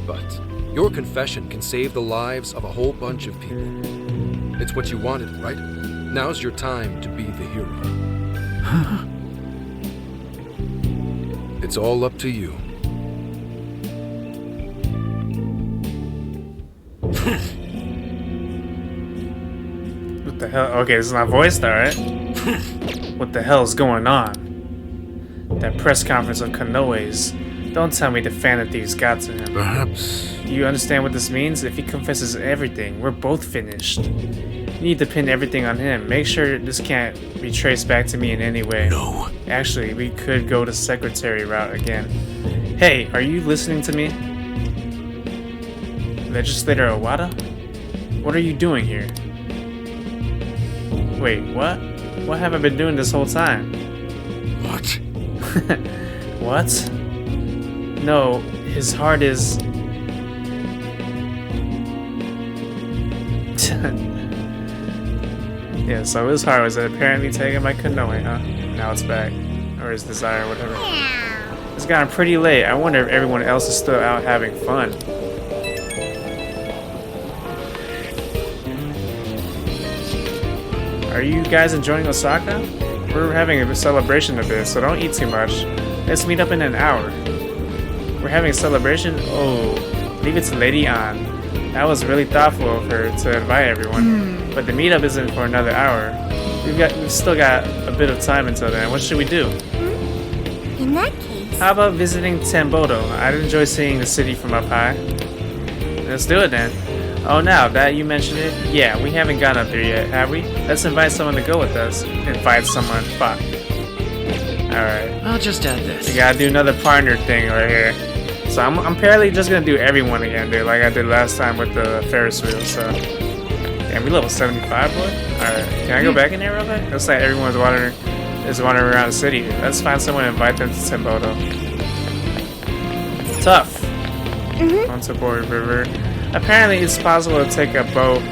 But your confession can save the lives of a whole bunch of people. It's what you wanted, right? Now's your time to be the hero. It's all up to you. What the hell? Okay, this is my voice, alright? What the hell's going on? That press conference of Kanoe's. Don't tell me the fan of thieves got to him. Perhaps. Do you understand what this means? If he confesses everything, we're both finished. You need to pin everything on him. Make sure this can't be traced back to me in any way. No. Actually, we could go the secretary route again. Hey, are you listening to me? Legislator Owada? What are you doing here? Wait, what? What have I been doing this whole time? What? What? No, his heart is... Yeah, so his heart was apparently taken by Kanoe, huh? Now it's back. Or his desire, whatever. It's gotten pretty late. I wonder if everyone else is still out having fun. Are you guys enjoying Osaka? We're having a celebration of this, so don't eat too much. Let's meet up in an hour. We're having a celebration? Oh, leave it to Lady An. That was really thoughtful of her to invite everyone. But the meetup isn't for another hour. We've still got a bit of time until then. What should we do? In that case... How about visiting Tembodo? I'd enjoy seeing the city from up high. Let's do it then. Oh, now that you mentioned it, yeah, we haven't gone up there yet, have we? Let's invite someone to go with us. Invite someone. Fuck. Alright. I'll just add this. We gotta do another partner thing right here. So I'm apparently just gonna do everyone again, dude, like I did last time with the Ferris wheel, so... Damn, we level 75, boy? Alright, can I go back in there real quick? Looks like everyone's wandering around the city. Let's find someone and invite them to Tembodo. Tough. Onto Board River. Apparently it's possible to take a boat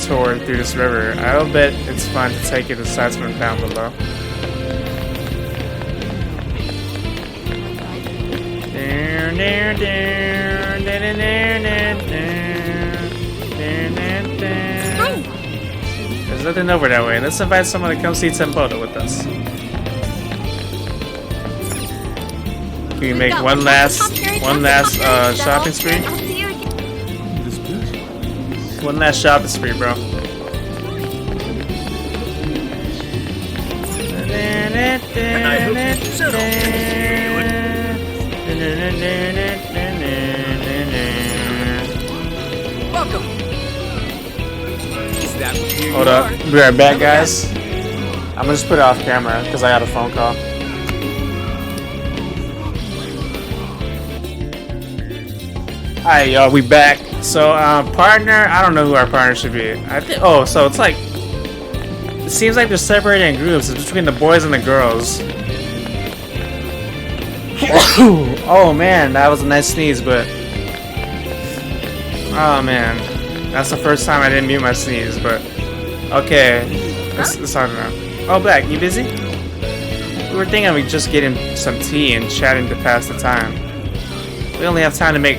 tour through this river. I'll bet it's fun to take you to sites from down below. There's nothing over that way. Let's invite someone to come see Tembodo with us. Can we make one last shopping spree? One last shopping spree, bro. And I hope you settle. Welcome. Is that what you Hold up. Be right back, guys. I'm gonna just put it off camera because I got a phone call. Alright, y'all, we back. So, partner, I don't know who our partner should be. I think. Oh, so it's like. It seems like they're separated in groups. It's between the boys and the girls. Oh man, that was a nice sneeze, but. Oh man. That's the first time I didn't mute my sneeze, but. Okay. Let's talk now. Oh, Black, you busy? We were thinking of just getting some tea and chatting to pass the time. We only have time to make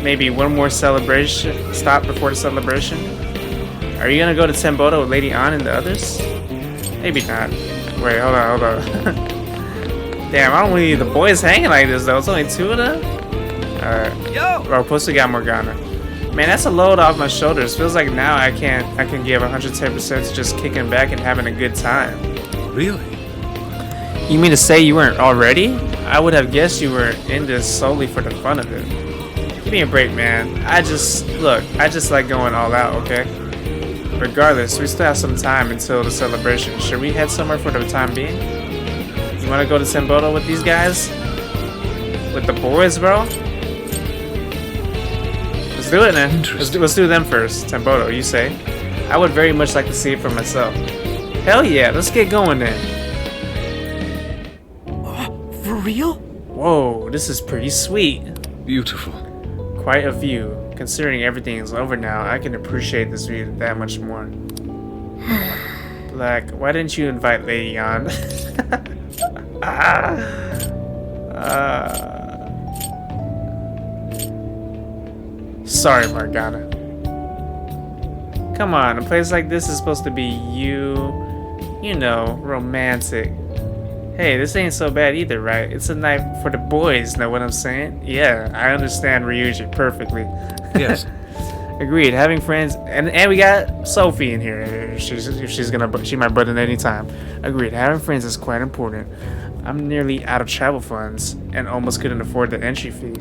maybe one more celebration stop before the celebration. Are you gonna go to Tembodo with Lady An and the others? Maybe not. Wait, hold on. Damn, I don't need the boys hanging like this though. It's only two of them. Alright. Yo! Bro, Pussy got Morgana. Man, that's a load off my shoulders. Feels like now I can give 110% to just kicking back and having a good time. Really? You mean to say you weren't already? I would have guessed you were in this solely for the fun of it. Give me a break, man. I just like going all out, okay? Regardless, we still have some time until the celebration. Should we head somewhere for the time being? You wanna go to Tembodo with these guys? With the boys, bro? Let's do it, man. Let's do them first. Tembodo, you say? I would very much like to see it for myself. Hell yeah, let's get going then. For real? Whoa, this is pretty sweet. Beautiful. Quite a view. Considering everything is over now, I can appreciate this view that much more. Black, why didn't you invite Lady An? Sorry, Morgana. Come on, a place like this is supposed to be you know, romantic. Hey, this ain't so bad either, right? It's a night for the boys, know what I'm saying? Yeah, I understand Ryuji perfectly. Yes. Agreed, having friends, and we got Sophie in here. She might butt in any time. Agreed, having friends is quite important. I'm nearly out of travel funds and almost couldn't afford the entry fee.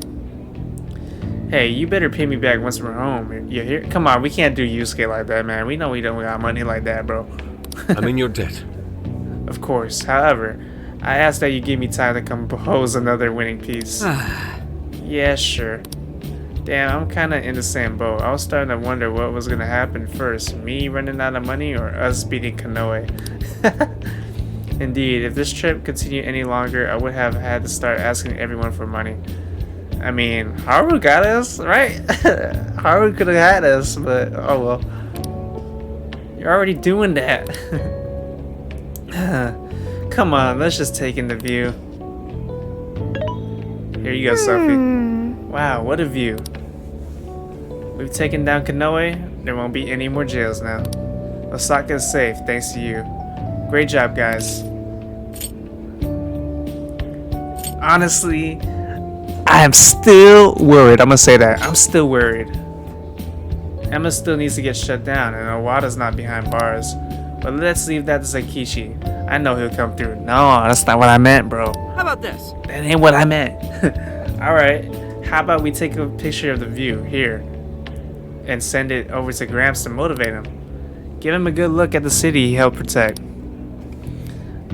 Hey, you better pay me back once we're home. You hear? Come on, we can't do Yusuke like that, man. We know we don't got money like that, bro. I'm in your debt. Of course. However, I ask that you give me time to compose another winning piece. Yeah, sure. Damn, I'm kind of in the same boat. I was starting to wonder what was going to happen first. Me running out of money or us beating Kanoe? Indeed, if this trip continued any longer, I would have had to start asking everyone for money. I mean, Haru got us, right? Haru could have had us, but oh well. You're already doing that. Come on, let's just take in the view. Here you go, Sophie. Wow, what a view. We've taken down Kanoe. There won't be any more jails now. Osaka is safe, thanks to you. Great job, guys. Honestly, I am still worried. I'm gonna say that. I'm still worried. Emma still needs to get shut down, and Owada's not behind bars. But let's leave that to Sakichi. I know he'll come through. No, that's not what I meant, bro. How about this? That ain't what I meant. Alright, how about we take a picture of the view here and send it over to Gramps to motivate him. Give him a good look at the city he helped protect.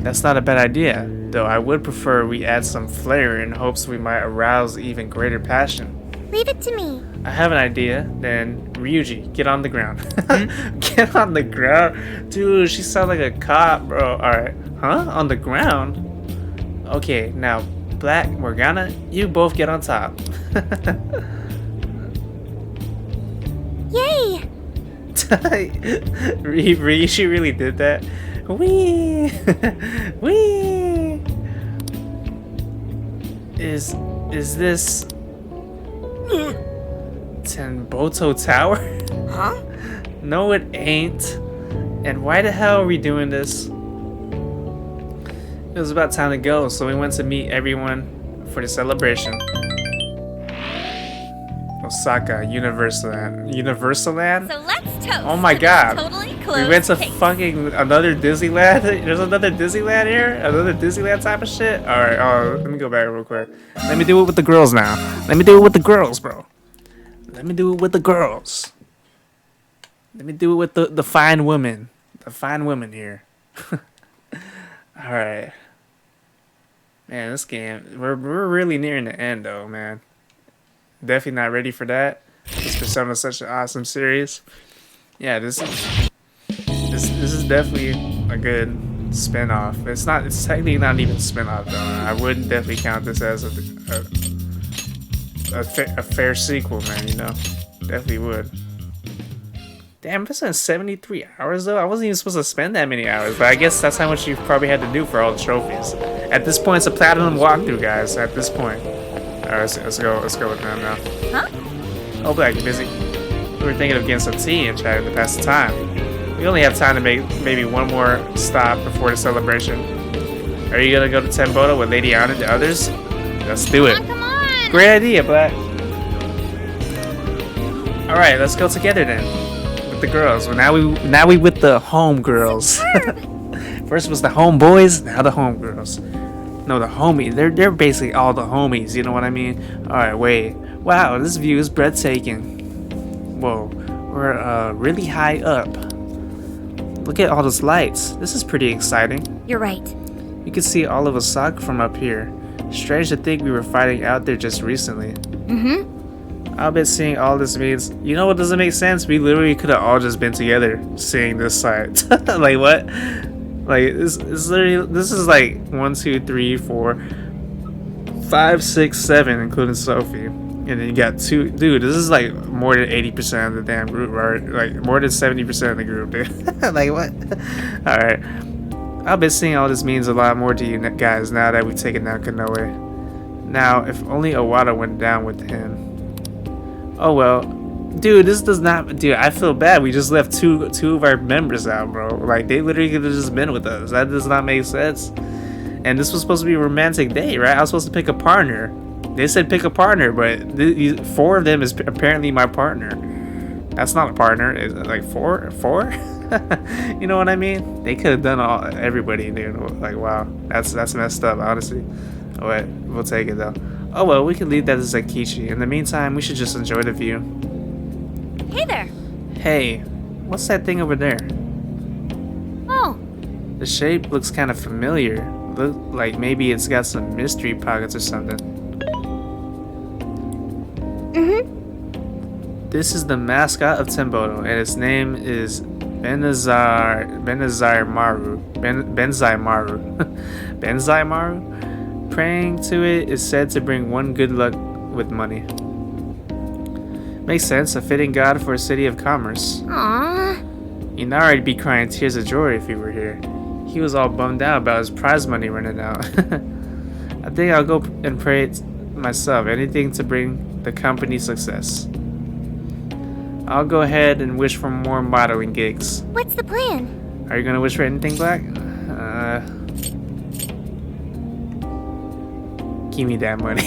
That's not a bad idea, though I would prefer we add some flair in hopes we might arouse even greater passion. Leave it to me. I have an idea. Then Ryuji, get on the ground. Get on the ground? Dude, she sounds like a cop, bro. Alright. Huh? On the ground? Okay, now, Black, Morgana, you both get on top. Yay! Ryuji really did that? Wee! Wee! Is this Tenboto Tower? Huh? No, it ain't. And why the hell are we doing this? It was about time to go, so we went to meet everyone for the celebration. Osaka, Universal Land? So let's toast. Oh my god. Totally We closed went to case. fucking another Disneyland? There's another Disneyland here? Another Disneyland type of shit? Alright, let me go back real quick. Let me do it with the girls now. Let me do it with the girls, bro. Let me do it with the girls. Let me do it with the fine women. The fine women here. Alright. Man, this game, we're really nearing the end though, man. Definitely not ready for that. This Persona is such an awesome series. Yeah, this is definitely a good spin-off. It's technically not even a spin-off though. I would definitely count this as a fair sequel, man, you know? Definitely would. Damn, it's been 73 hours though? I wasn't even supposed to spend that many hours, but I guess that's how much you probably had to do for all the trophies. At this point, it's a platinum walkthrough, guys, at this point. Alright, let's go with them now. Huh? Oh, Black, you busy? We were thinking of getting some tea and chatting to pass the time. We only have time to make maybe one more stop before the celebration. Are you gonna go to Tenboto with Lady Anna and the others? Let's do it. Come on! Great idea, Black. Alright, let's go together then. With the girls. Well, now we with the home girls. First was the homeboys, now the home girls. No, the homies. They're basically all the homies, you know what I mean? Alright, wait. Wow, this view is breathtaking. Whoa, we're really high up. Look at all those lights. This is pretty exciting. You're right. You can see all of Osaka from up here. Strange to think we were fighting out there just recently. Mm-hmm. I'll bet seeing all this means, you know what doesn't make sense? We literally could have all just been together seeing this site. Like what? Like this is like 1, 2, 3, 4, 5, 6, 7, including Sophie. And then you got 2. Dude, this is like more than 80% of the damn group, right? Like more than 70% of the group, dude. Like what? Alright. I'll bet seeing all this means a lot more to you guys now that we've taken down Kanoe. Now, if only Owada went down with him. Oh well. Dude, this does not... Dude, I feel bad. We just left two of our members out, bro. Like, they literally could have just been with us. That does not make sense. And this was supposed to be a romantic date, right? I was supposed to pick a partner. They said pick a partner, but 4 of them is apparently my partner. That's not a partner. Is it like four? You know what I mean? They could have done everybody, dude. Like, wow, that's messed up, honestly. Oh, wait, we'll take it though. Oh well, we can leave that as Akichi. In the meantime, we should just enjoy the view. Hey there. Hey, what's that thing over there? Oh, The shape looks kind of familiar. Look like maybe it's got some mystery pockets or something. This is the mascot of Tembodo, and its name is Benzai Maru. Praying to it is said to bring one good luck with money. Makes sense, a fitting god for a city of commerce. aww. Inari'd be crying tears of joy if he were here. He was all bummed out about his prize money running out. I think I'll go and pray myself, anything to bring the company success. I'll go ahead and wish for more modeling gigs. What's the plan? Are you gonna wish for anything, Black? Give me that money.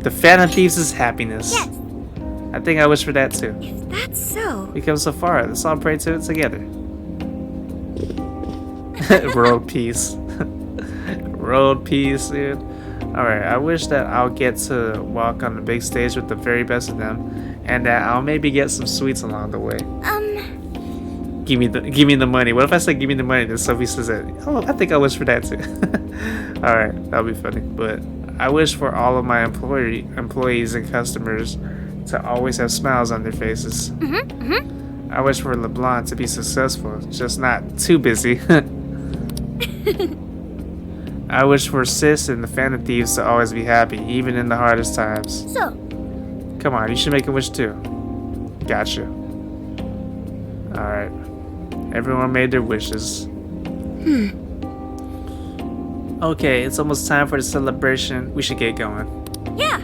The Phantom Thieves' happiness. Yes. I think I wish for that too. If that's so. We come so far, let's all pray to it together. World peace. World peace, dude. Alright, I wish that I'll get to walk on the big stage with the very best of them, and that I'll maybe get some sweets along the way. Give me the money. What if I say give me the money, then Sophie says that? Oh, I think I wish for that too. Alright, that'll be funny. But I wish for all of my employees and customers to always have smiles on their faces. I wish for LeBlanc to be successful, just not too busy. I wish for Sis and the Phantom Thieves to always be happy, even in the hardest times. So, Come on, you should make a wish too. Gotcha. Alright. Everyone made their wishes. Okay, it's almost time for the celebration. We should get going. yeah.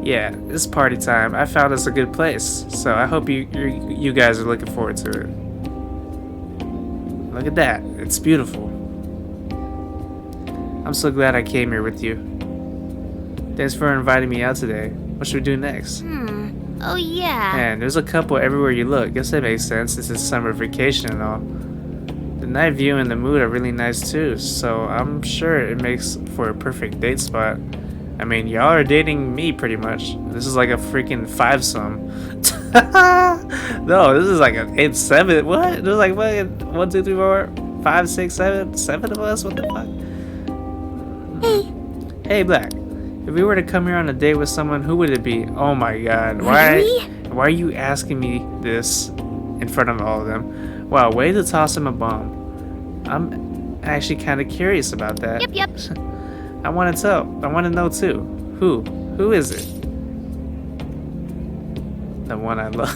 Yeah, it's party time. I found us a good place, so I hope you guys are looking forward to it. Look at that. It's beautiful. I'm so glad I came here with you. Thanks for inviting me out today. What should we do next? Oh, yeah. Man, there's a couple everywhere you look. Guess that makes sense. This is summer vacation and all. The night view and the mood are really nice too, so I'm sure it makes for a perfect date spot. I mean, y'all are dating me pretty much. This is like a freaking 5-some. No, this is like an 8-7. What? There's like what? 1, 2, 3, 4, 5, 6, 7. 7 of us? What the fuck? Hey, Black. If we were to come here on a date with someone, who would it be? Oh my god. Why are you asking me this in front of all of them? Wow, way to toss him a bomb. I'm actually kind of curious about that. Yep. I want to know too. Who is it? The one I love.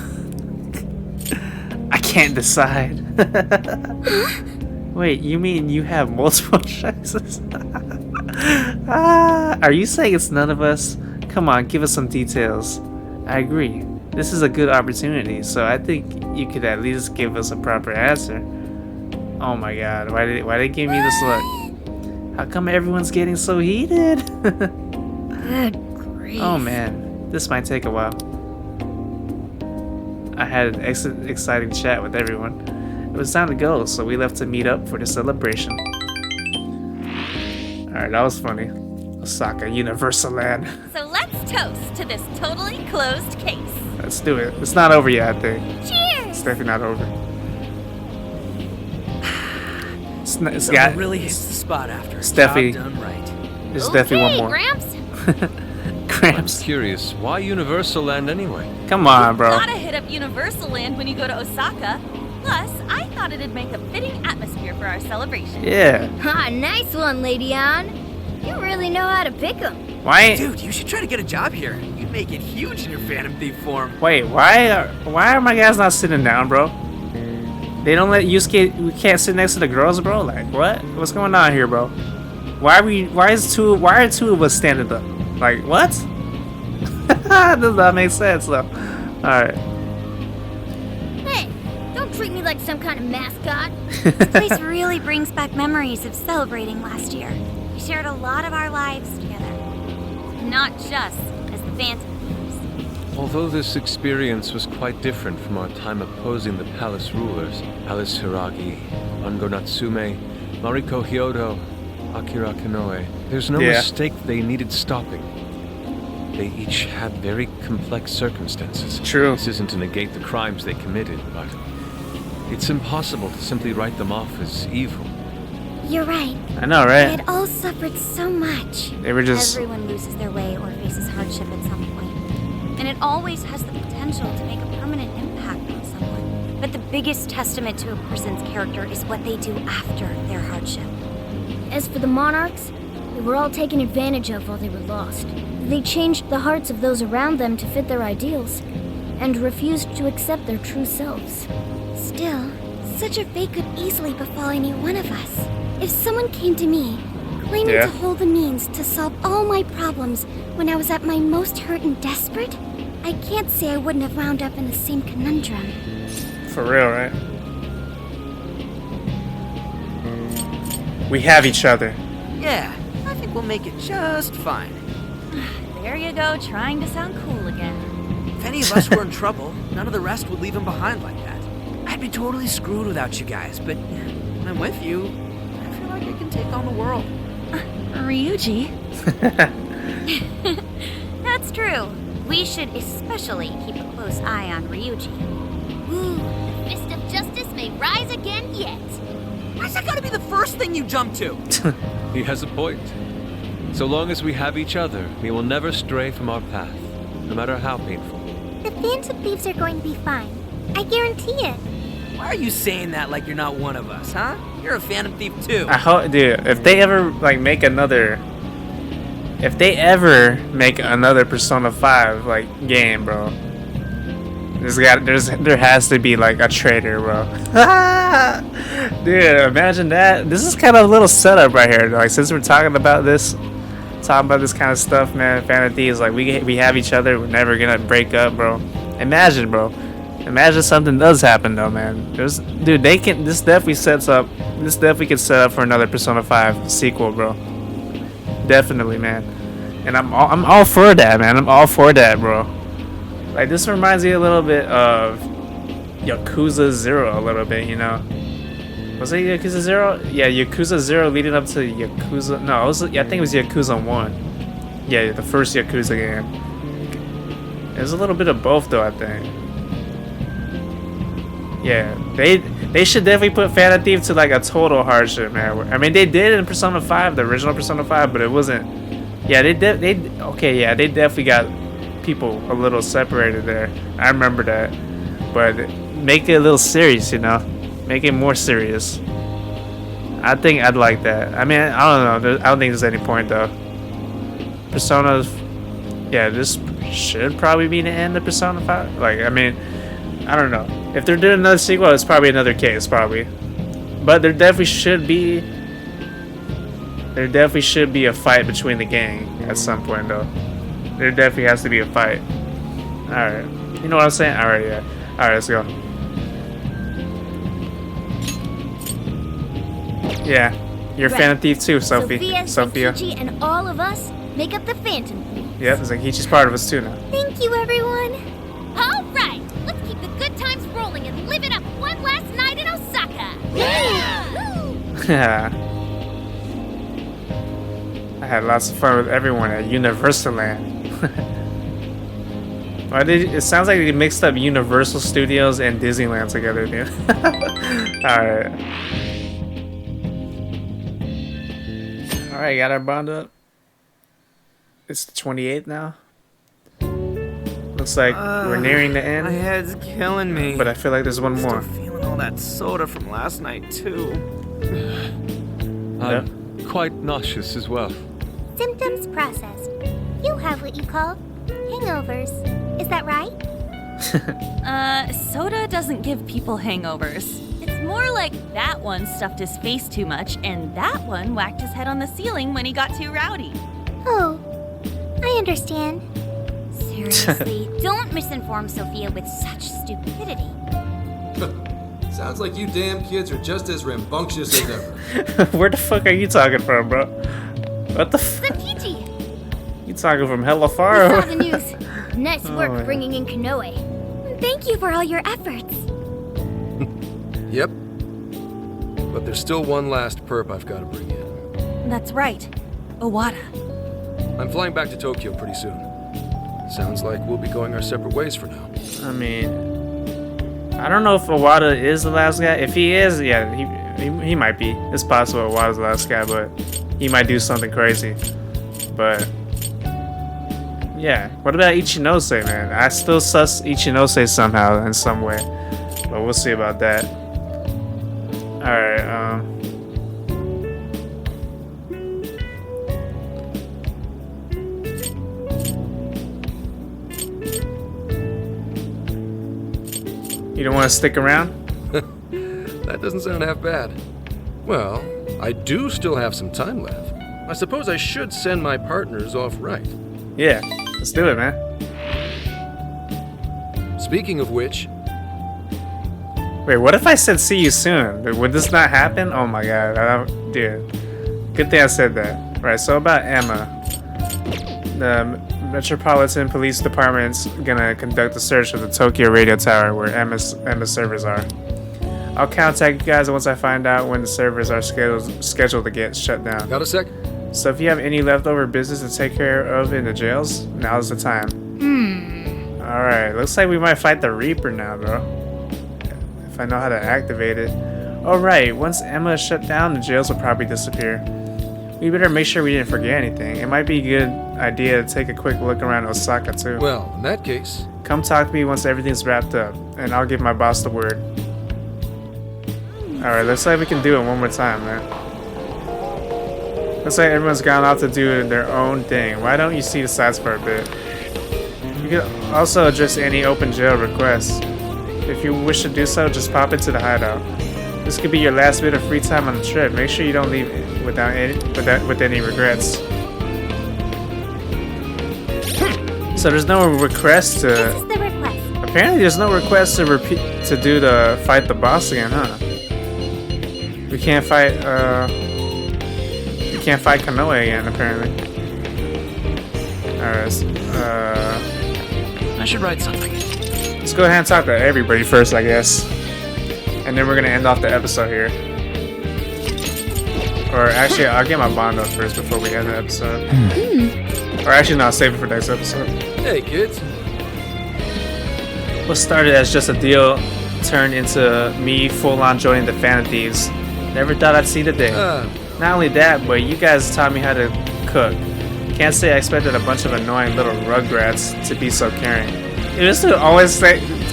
I can't decide. Wait, you mean you have multiple choices? Are you saying it's none of us? Come on, give us some details. I agree. This is a good opportunity, so I think you could at least give us a proper answer. Oh my god, why did they give me this look? How come everyone's getting so heated? Good grief. Oh man, this might take a while. I had an exciting chat with everyone. It was time to go, so we left to meet up for the celebration. Alright, that was funny. Osaka, Universal Land. So let's toast to this totally closed case. Let's do it. It's not over yet, I think. Cheers! It's definitely not over. It's Someone got really hits the spot after a Steffi. job done right. There's definitely one more. Gramps. Gramps. I'm curious, why Universal Land anyway? Come on, bro. Gotta hit up Universal Land when you go to Osaka. Plus, I thought it'd make a fitting atmosphere for our celebration. Yeah. Ah, nice one, Lady Ann. You really know how to pick 'em. Why? Dude, you should try to get a job here. You'd make it huge in your Phantom Thief form. Wait, why are my guys not sitting down, bro? They don't let Yusuke. We can't sit next to the girls, bro. Like what? What's going on here, bro? Why are two of us standing up? Like what? Does not make sense though. All right. Hey, don't treat me like some kind of mascot. This place really brings back memories of celebrating last year. We shared a lot of our lives together. Not just as the Phantom Thieves. Although this experience was quite different from our time opposing the palace rulers, Alice Hiragi, Ango Natsume, Mariko Hyodo, Akira Kanoe, there's no mistake they needed stopping. They each had very complex circumstances. True. This isn't to negate the crimes they committed, but it's impossible to simply write them off as evil. You're right. I know, right? They had all suffered so much. They were just... Everyone loses their way or faces hardship at some point. And it always has the potential to make a permanent impact on someone. But the biggest testament to a person's character is what they do after their hardship. As for the monarchs, they were all taken advantage of while they were lost. They changed the hearts of those around them to fit their ideals, and refused to accept their true selves. Still, such a fate could easily befall any one of us. If someone came to me, claiming to hold the means to solve all my problems when I was at my most hurt and desperate, I can't say I wouldn't have wound up in the same conundrum. For real, right? We have each other. Yeah, I think we'll make it just fine. There you go, trying to sound cool again. If any of us were in trouble, none of the rest would leave him behind like that. I'd be totally screwed without you guys, but when I'm with you, I feel like I can take on the world. Ryuji? That's true. We should especially keep a close eye on Ryuji. Ooh, the fist of justice may rise again yet. Why's that gotta be the first thing you jump to? He has a point. So long as we have each other, we will never stray from our path, no matter how painful. The Phantom Thieves are going to be fine. I guarantee it. Why are you saying that like you're not one of us, huh? You're a Phantom Thief too. I hope, dude, if they ever make another Persona 5 game, bro, there has to be a traitor, bro. Dude, imagine that. This is kind of a little setup right here. Since we're talking about this kind of stuff, man, Phantom Thieves, we have each other. We're never gonna break up, bro. Imagine, bro. Imagine something does happen though, man. This definitely could set up for another Persona 5 sequel, bro. Definitely, man. And I'm all for that, man. I'm all for that, bro. This reminds me a little bit of Yakuza 0 a little bit, you know. Was it Yakuza 0? Yeah, Yakuza 0 leading up to Yakuza... No, I think it was Yakuza 1. Yeah, the first Yakuza game. There's a little bit of both though, I think. Yeah, they should definitely put Phantom Thief to a total hardship, man. I mean, they did in Persona 5, the original Persona 5, but it wasn't... Yeah, they definitely got people a little separated there. I remember that. But make it a little serious, you know? Make it more serious. I think I'd like that. I mean, I don't know. I don't think there's any point, though. Persona... Yeah, this should probably be the end of Persona 5. I mean, I don't know. If they're doing another sequel, it's probably another case, probably. But there definitely should be... a fight between the gang at some point, though. There definitely has to be a fight. Alright. You know what I'm saying? Alright, yeah. Alright, let's go. Yeah. You're a Phantom Thief too, Sophia. Senkichi, and all of us make up the Phantom Thief. Yep, Zenkichi's part of us too now. Thank you, everyone. All right, let's keep the good times rolling and live it up one last night in Osaka. Yeah. I had lots of fun with everyone at Universal Land. It sounds like they mixed up Universal Studios and Disneyland together, dude. Alright. Alright, got our bond up. It's the 28th now. Looks like we're nearing the end. My head's killing me. But I feel like there's one more. Still feeling all that soda from last night, too. I'm quite nauseous as well. Symptoms processed. You have what you call hangovers. Is that right? Soda doesn't give people hangovers. It's more like that one stuffed his face too much, and that one whacked his head on the ceiling when he got too rowdy. Oh, I understand. Seriously, don't misinform Sophia with such stupidity. Sounds like you damn kids are just as rambunctious as ever. Where the fuck are you talking from, bro? What the fuck? Zenkichi! You talking from hella far? We saw the news. Nice work bringing in Kanoe. Thank you for all your efforts. Yep. But there's still one last perp I've got to bring in. That's right. Owada. I'm flying back to Tokyo pretty soon. Sounds like we'll be going our separate ways for now. I mean, I don't know if Owada is the last guy. If he is, yeah, he might be. It's possible Owada's the last guy, but he might do something crazy. But yeah, what about Ichinose, man? I still sus Ichinose somehow in some way, but we'll see about that. All right. You don't want to stick around? That doesn't sound half bad. Well, I do still have some time left. I suppose I should send my partners off right. Yeah, let's do it, man. Speaking of which... Wait, what if I said see you soon? Would this not happen? Oh my god, dude. Good thing I said that. Right, so about Emma. The Metropolitan Police Department's gonna conduct a search of the Tokyo radio tower where Emma's servers are. I'll contact you guys once I find out when the servers are scheduled to get shut down. Got a sec? So if you have any leftover business to take care of in the jails, now's the time. Alright, looks like we might fight the Reaper now, bro. If I know how to activate it. Alright, once Emma is shut down, the jails will probably disappear. We better make sure we didn't forget anything. It might be a good idea to take a quick look around Osaka too. Well, in that case... Come talk to me once everything's wrapped up, and I'll give my boss the word. Alright, looks like we can do it one more time, man. Looks like everyone's gone off to do their own thing. Why don't you see the sides for a bit? You can also address any open jail requests. If you wish to do so, just pop into the hideout. This could be your last bit of free time on the trip. Make sure you don't leave with any regrets. So there's no request to... This is the request. Apparently there's no request to do the fight the boss again, huh? We can't fight Kanoe again, apparently. Alright, I should write something. let's go ahead and talk to everybody first, I guess. And then we're gonna end off the episode here. Or actually, I'll get my bond up first before we end the episode. Or actually, no, I'll save it for next episode. Hey, kids. What started as just a deal turned into me full-on joining the Fan of Thieves. Never thought I'd see the day. Not only that, but you guys taught me how to cook. Can't say I expected a bunch of annoying little rugrats to be so caring. You just always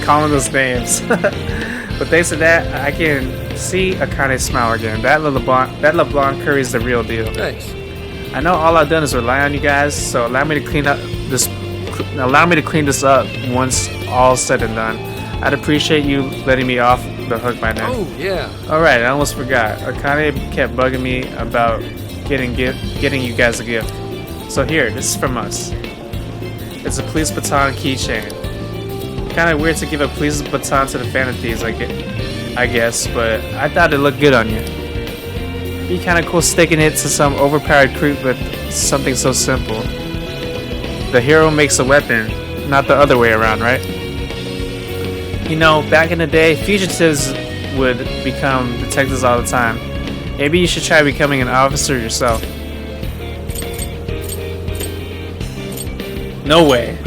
call them those names. But thanks to that, I can see Akane's smile again. That LeBlanc curry is the real deal. Thanks. I know all I've done is rely on you guys, so allow me to clean this up once all's said and done. I'd appreciate you letting me off the hook by now. Oh, yeah. Alright, I almost forgot. Akane kept bugging me about getting you guys a gift. So here, this is from us. It's a police baton keychain. Kinda weird to give a police baton to the Fan of Thieves, I guess, but I thought it looked good on you. Be kinda cool sticking it to some overpowered creep with something so simple. The hero makes a weapon, not the other way around, right? You know, back in the day, fugitives would become detectives all the time. Maybe you should try becoming an officer yourself. No way.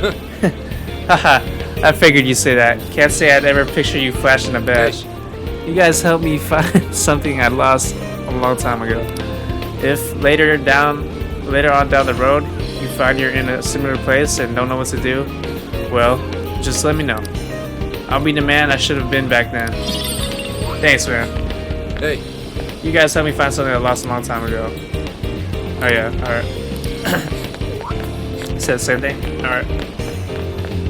Haha, I figured you'd say that. Can't say I'd ever picture you flashing a badge. You guys helped me find something I lost a long time ago. If later on down the road, you find you're in a similar place and don't know what to do, well, just let me know. I'll be the man I should have been back then. Thanks, man. Hey. You guys helped me find something I lost a long time ago. Oh yeah, alright. Said the same thing? Alright.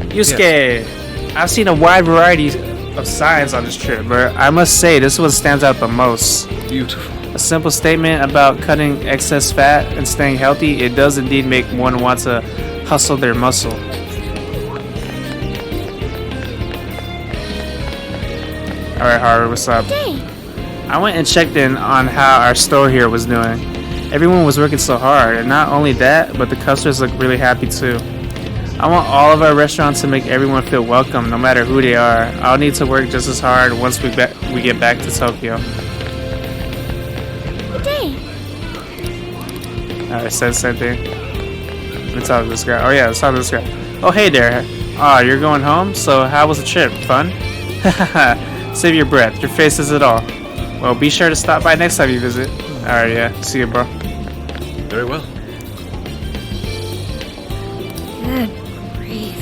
Yusuke! Yes. I've seen a wide variety of signs on this trip, but I must say this one stands out the most. Beautiful. A simple statement about cutting excess fat and staying healthy, it does indeed make one want to hustle their muscle. Alright, Haru, what's up? Dang. I went and checked in on how our store here was doing. Everyone was working so hard, and not only that, but the customers look really happy too. I want all of our restaurants to make everyone feel welcome, no matter who they are. I'll need to work just as hard once we get back to Tokyo. Good day. Alright, said the same thing. Let me talk to this guy. Oh yeah, let's talk to this guy. Oh hey there. Oh, you're going home? So how was the trip? Fun? Haha. Save your breath. Your face is it all. Well, be sure to stop by next time you visit. Alright, yeah. See you, bro. Very well. Good grief.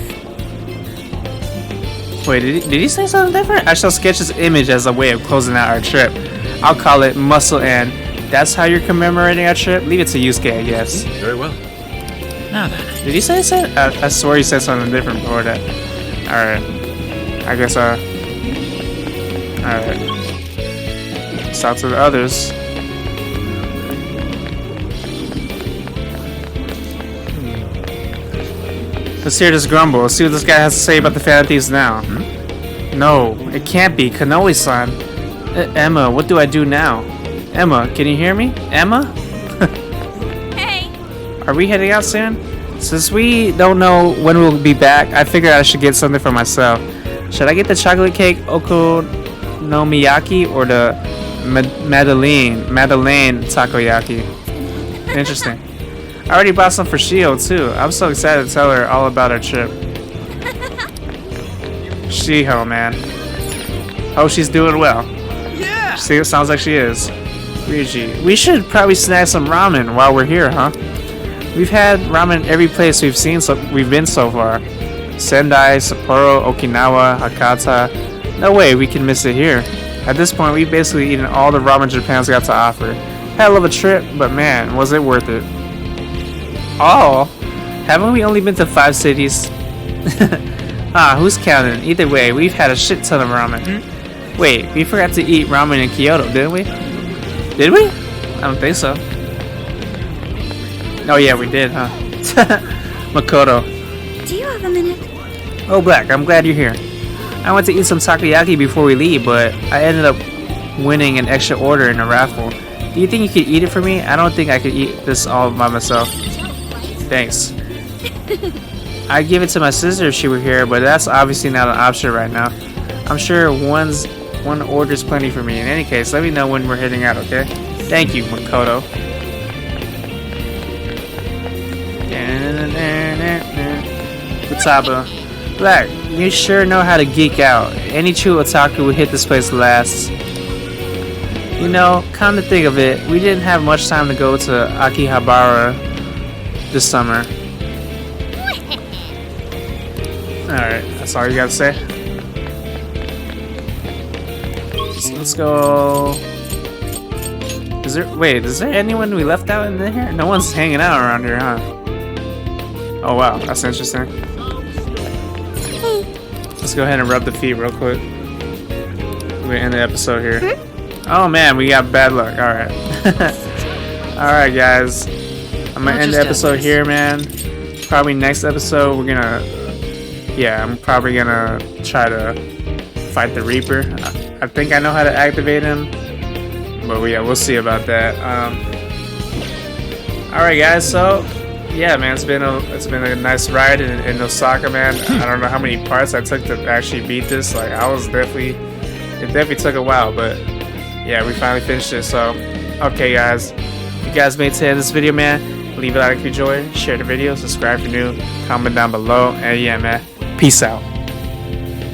Wait, did he say something different? I shall sketch this image as a way of closing out our trip. I'll call it Muscle and that's how you're commemorating our trip? Leave it to Yusuke, I guess. Very well. Now then. Did he say something? I swear he said something different before that. Alright. I guess, alright. Let's talk to the others. Let's hear this grumble. Let's see what this guy has to say about the Phantom Thieves now. No, it can't be. Kanoe-san. Emma, what do I do now? Emma, can you hear me? Emma? Hey. Are we heading out soon? Since we don't know when we'll be back, I figured I should get something for myself. Should I get the chocolate cake okonomiyaki or the Madeleine takoyaki? Interesting. I already bought some for Shio too. I'm so excited to tell her all about our trip. Shiho, man. Hope she's doing well. Yeah. See, it sounds like she is. Ryuji, we should probably snag some ramen while we're here, huh? We've had ramen every place we've been so far. Sendai, Sapporo, Okinawa, Hakata. No way we can miss it here. At this point, we've basically eaten all the ramen Japan's got to offer. Hell of a trip, but man, was it worth it. All? Haven't we only been to 5 cities? Who's counting? Either way, we've had a shit ton of ramen. Wait, we forgot to eat ramen in Kyoto, didn't we? Did we? I don't think so. Oh yeah, we did, huh? Makoto. Do you have a minute? Oh, Black, I'm glad you're here. I went to eat some takoyaki before we leave, but I ended up winning an extra order in a raffle. Do you think you could eat it for me? I don't think I could eat this all by myself. Thanks. I'd give it to my sister if she were here, but that's obviously not an option right now. I'm sure one order's plenty for me. In any case, let me know when we're heading out, okay? Thank you, Makoto. Futaba. Black, you sure know how to geek out. Any true otaku would hit this place last. You know, come to think of it, we didn't have much time to go to Akihabara this summer. Alright, that's all you gotta say. Let's go. Is there anyone we left out in here? No one's hanging out around here, huh? Oh wow, that's interesting. Let's go ahead and rub the feet real quick. We're end the episode here. Oh man, we got bad luck. Alright. Alright guys. I'm gonna end the episode here, man. Probably next episode we're gonna I'm probably gonna try to fight the Reaper. I think I know how to activate him. But yeah, we'll see about that. Alright guys, so yeah man, it's been a nice ride in Osaka, man. I don't know how many parts I took to actually beat this. Like it definitely took a while, but yeah, we finally finished it. So okay guys, if you guys made it to the end of this video, man, leave a like if you enjoyed, share the video, subscribe if you're new, comment down below, and yeah man, peace out.